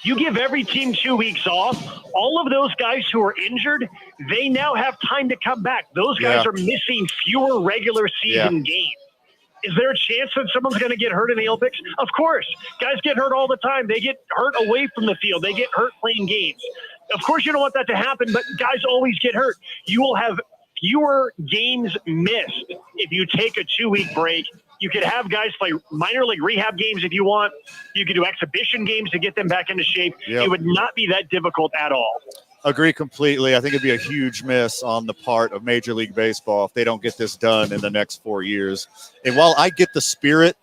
you give every team 2 weeks off. All of those guys who are injured, they now have time to come back. Those guys are missing fewer regular season games. Is there a chance that someone's going to get hurt in the Olympics? Of course. Guys get hurt all the time. They get hurt away from the field. They get hurt playing games. Of course, you don't want that to happen, but guys always get hurt. You will have fewer games missed if you take a 2-week break. You could have guys play minor league rehab games if you want. You could do exhibition games to get them back into shape.
Yep.
It would not be that difficult at all.
Agree completely. I think it'd be a huge miss on the part of Major League Baseball if they don't get this done in the next 4 years. And while I get the spirit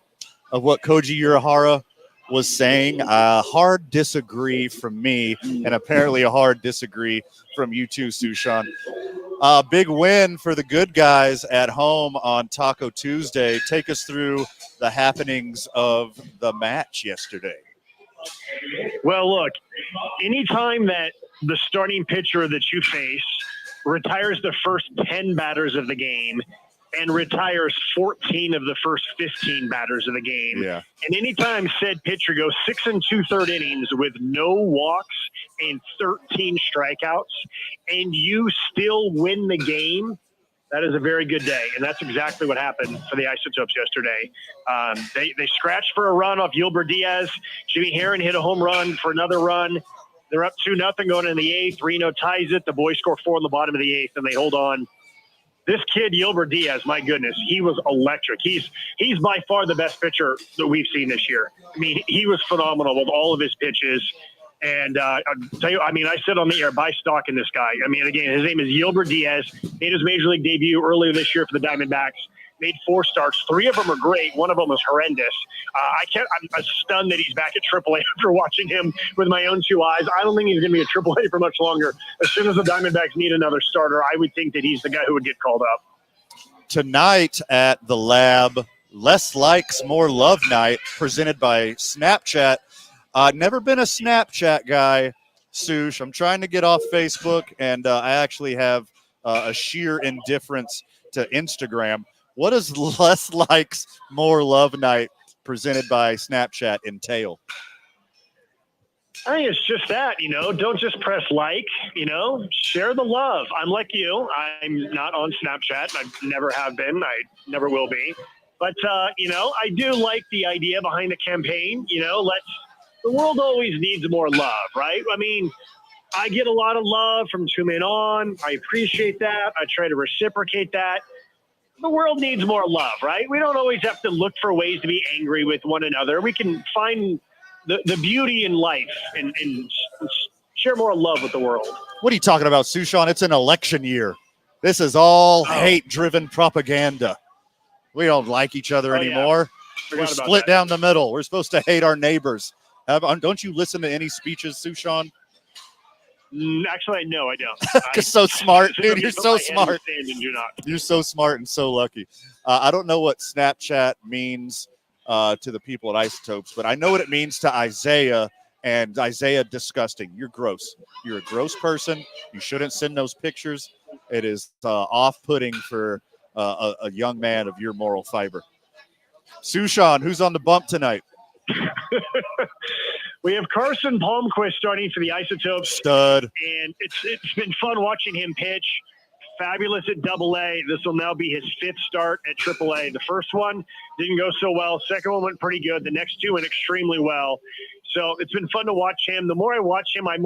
of what Koji Urahara was saying, hard disagree from me, and apparently a hard disagree from you too, Sushan. Big win for the good guys at home on Taco Tuesday. Take us through the happenings of the match yesterday.
Well, look, anytime that the starting pitcher that you face retires the first 10 batters of the game and retires 14 of the first 15 batters of the game, and anytime said pitcher goes 6 2/3 innings with no walks and 13 strikeouts, and you still win the game, that is a very good day. And that's exactly what happened for the Isotopes yesterday. They scratched for a run off Yilber Diaz. Jimmy Herron hit a home run for another run. They're up 2-0 going in the 8th. Reno ties it. The boys score 4 in the bottom of the 8th, and they hold on. This kid, Yilber Diaz, my goodness, he was electric. He's by far the best pitcher that we've seen this year. I mean, he was phenomenal with all of his pitches. And I'll tell you, I mean, I said on the air, buy stock in this guy. I mean, again, his name is Yilber Diaz. Made his major league debut earlier this year for the Diamondbacks. Made 4 starts. 3 of them are great. One of them was horrendous. I'm stunned that he's back at AAA after watching him with my own 2 eyes. I don't think he's going to be at AAA for much longer. As soon as the Diamondbacks need another starter, I would think that he's the guy who would get called up.
Tonight at the Lab, Less Likes, More Love Night, presented by Snapchat. Never been a Snapchat guy, Sush. I'm trying to get off Facebook, and I actually have a sheer indifference to Instagram. What does Less Likes, More Love Night presented by Snapchat entail?
I think it's just that, don't just press like, share the love. I'm like you. I'm not on Snapchat. I never have been. I never will be. But, I do like the idea behind the campaign. The world always needs more love, right? I mean, I get a lot of love from 2 Men On. I appreciate that. I try to reciprocate that. The world needs more love, right? We don't always have to look for ways to be angry with one another. We can find the beauty in life and share more love with the world.
What are you talking about, Sushan? It's an election year. This is all hate-driven propaganda. We don't like each other anymore.
Yeah.
We're split down the middle. We're supposed to hate our neighbors. Don't you listen to any speeches, Sushan?
Actually, no, I don't.
You're so smart, dude. You're so smart.
Do not.
You're so smart and so lucky. I don't know what Snapchat means to the people at Isotopes, but I know what it means to Isaiah, and Isaiah, disgusting. You're gross. You're a gross person. You shouldn't send those pictures. It is off-putting for a young man of your moral fiber. Sushan, who's on the bump tonight?
We have Carson Palmquist starting for the Isotopes.
Stud.
And it's been fun watching him pitch. Fabulous at AA. This will now be his 5th start at AAA. The first one didn't go so well. Second one went pretty good. The next 2 went extremely well. So it's been fun to watch him. The more I watch him, I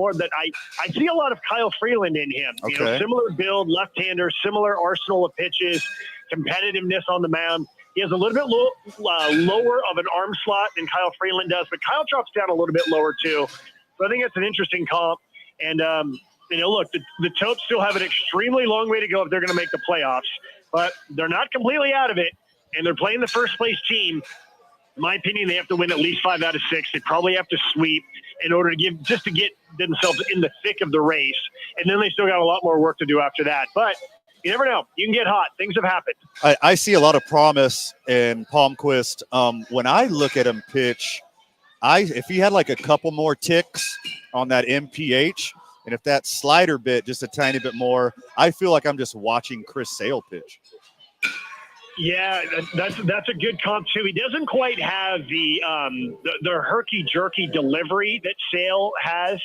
see a lot of Kyle Freeland in him.
Okay.
Similar build, left-hander, similar arsenal of pitches, competitiveness on the mound. He has a little bit lower of an arm slot than Kyle Freeland does, but Kyle drops down a little bit lower too. So I think it's an interesting comp. And, look, the Topes still have an extremely long way to go if they're going to make the playoffs, but they're not completely out of it, and they're playing the first-place team. In my opinion, they have to win at least 5 out of 6. They probably have to sweep in order to get themselves in the thick of the race, and then they still got a lot more work to do after that. But you never know. You can get hot. Things have happened.
I see a lot of promise in Palmquist. When I look at him pitch, if he had like a couple more ticks on that MPH, and if that slider bit just a tiny bit more, I feel like I'm just watching Chris Sale pitch. Yeah,
that's a good comp too. He doesn't quite have the herky-jerky delivery that Sale has.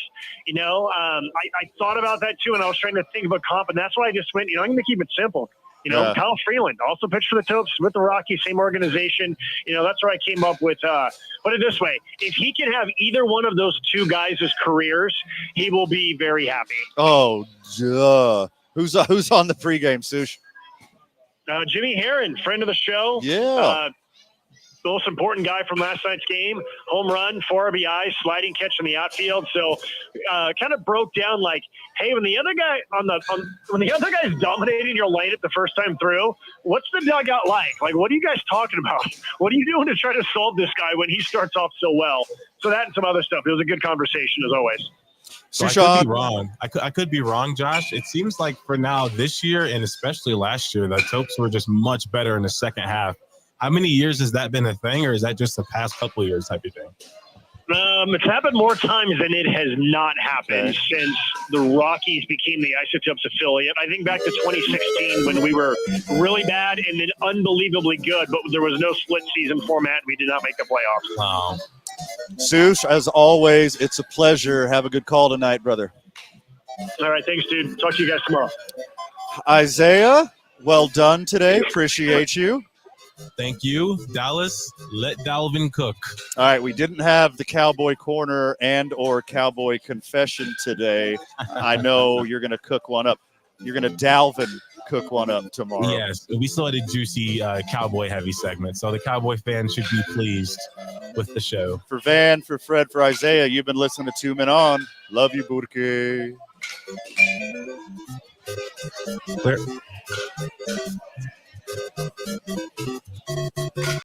I thought about that too, and I was trying to think of a comp, and that's why I just went, I'm going to keep it simple. You know,
Yeah.
Kyle Freeland also pitched for the Topes with the Rockies, same organization. You know, that's where I came up with, put it this way. If he can have either one of those two guys' careers, he will be very happy.
Oh, duh. Who's on the pregame, Sush?
Jimmy Herron, friend of the show.
Yeah.
The most important guy from last night's game, home run, 4 RBI, sliding catch in the outfield. So, kind of broke down like, hey, when the other guy when the other guy's dominating your lineup the first time through, what's the dugout like? Like, what are you guys talking about? What are you doing to try to solve this guy when he starts off so well? So that and some other stuff. It was a good conversation as always.
So I could be wrong. I could be wrong, Josh. It seems like for now this year and especially last year, the Topes were just much better in the second half. How many years has that been a thing, or is that just the past couple of years type of thing?
It's happened more times than it has not happened since the Rockies became the Isotopes affiliate. I think back to 2016 when we were really bad and then unbelievably good, but there was no split season format. We did not make the playoffs.
Oh.
Sush, as always, it's a pleasure. Have a good call tonight, brother.
All right, thanks, dude. Talk to you guys tomorrow.
Isaiah, well done today. Appreciate you.
Thank you. Dallas, let Dalvin cook.
All right, we didn't have the Cowboy Corner and or Cowboy Confession today. I know you're going to cook one up. You're going to Dalvin cook one up tomorrow.
Yes, we still had a juicy Cowboy heavy segment, so the Cowboy fans should be pleased with the show.
For Van, for Fred, for Isaiah, you've been listening to 2 Men On. Love you, Burke.
Clear.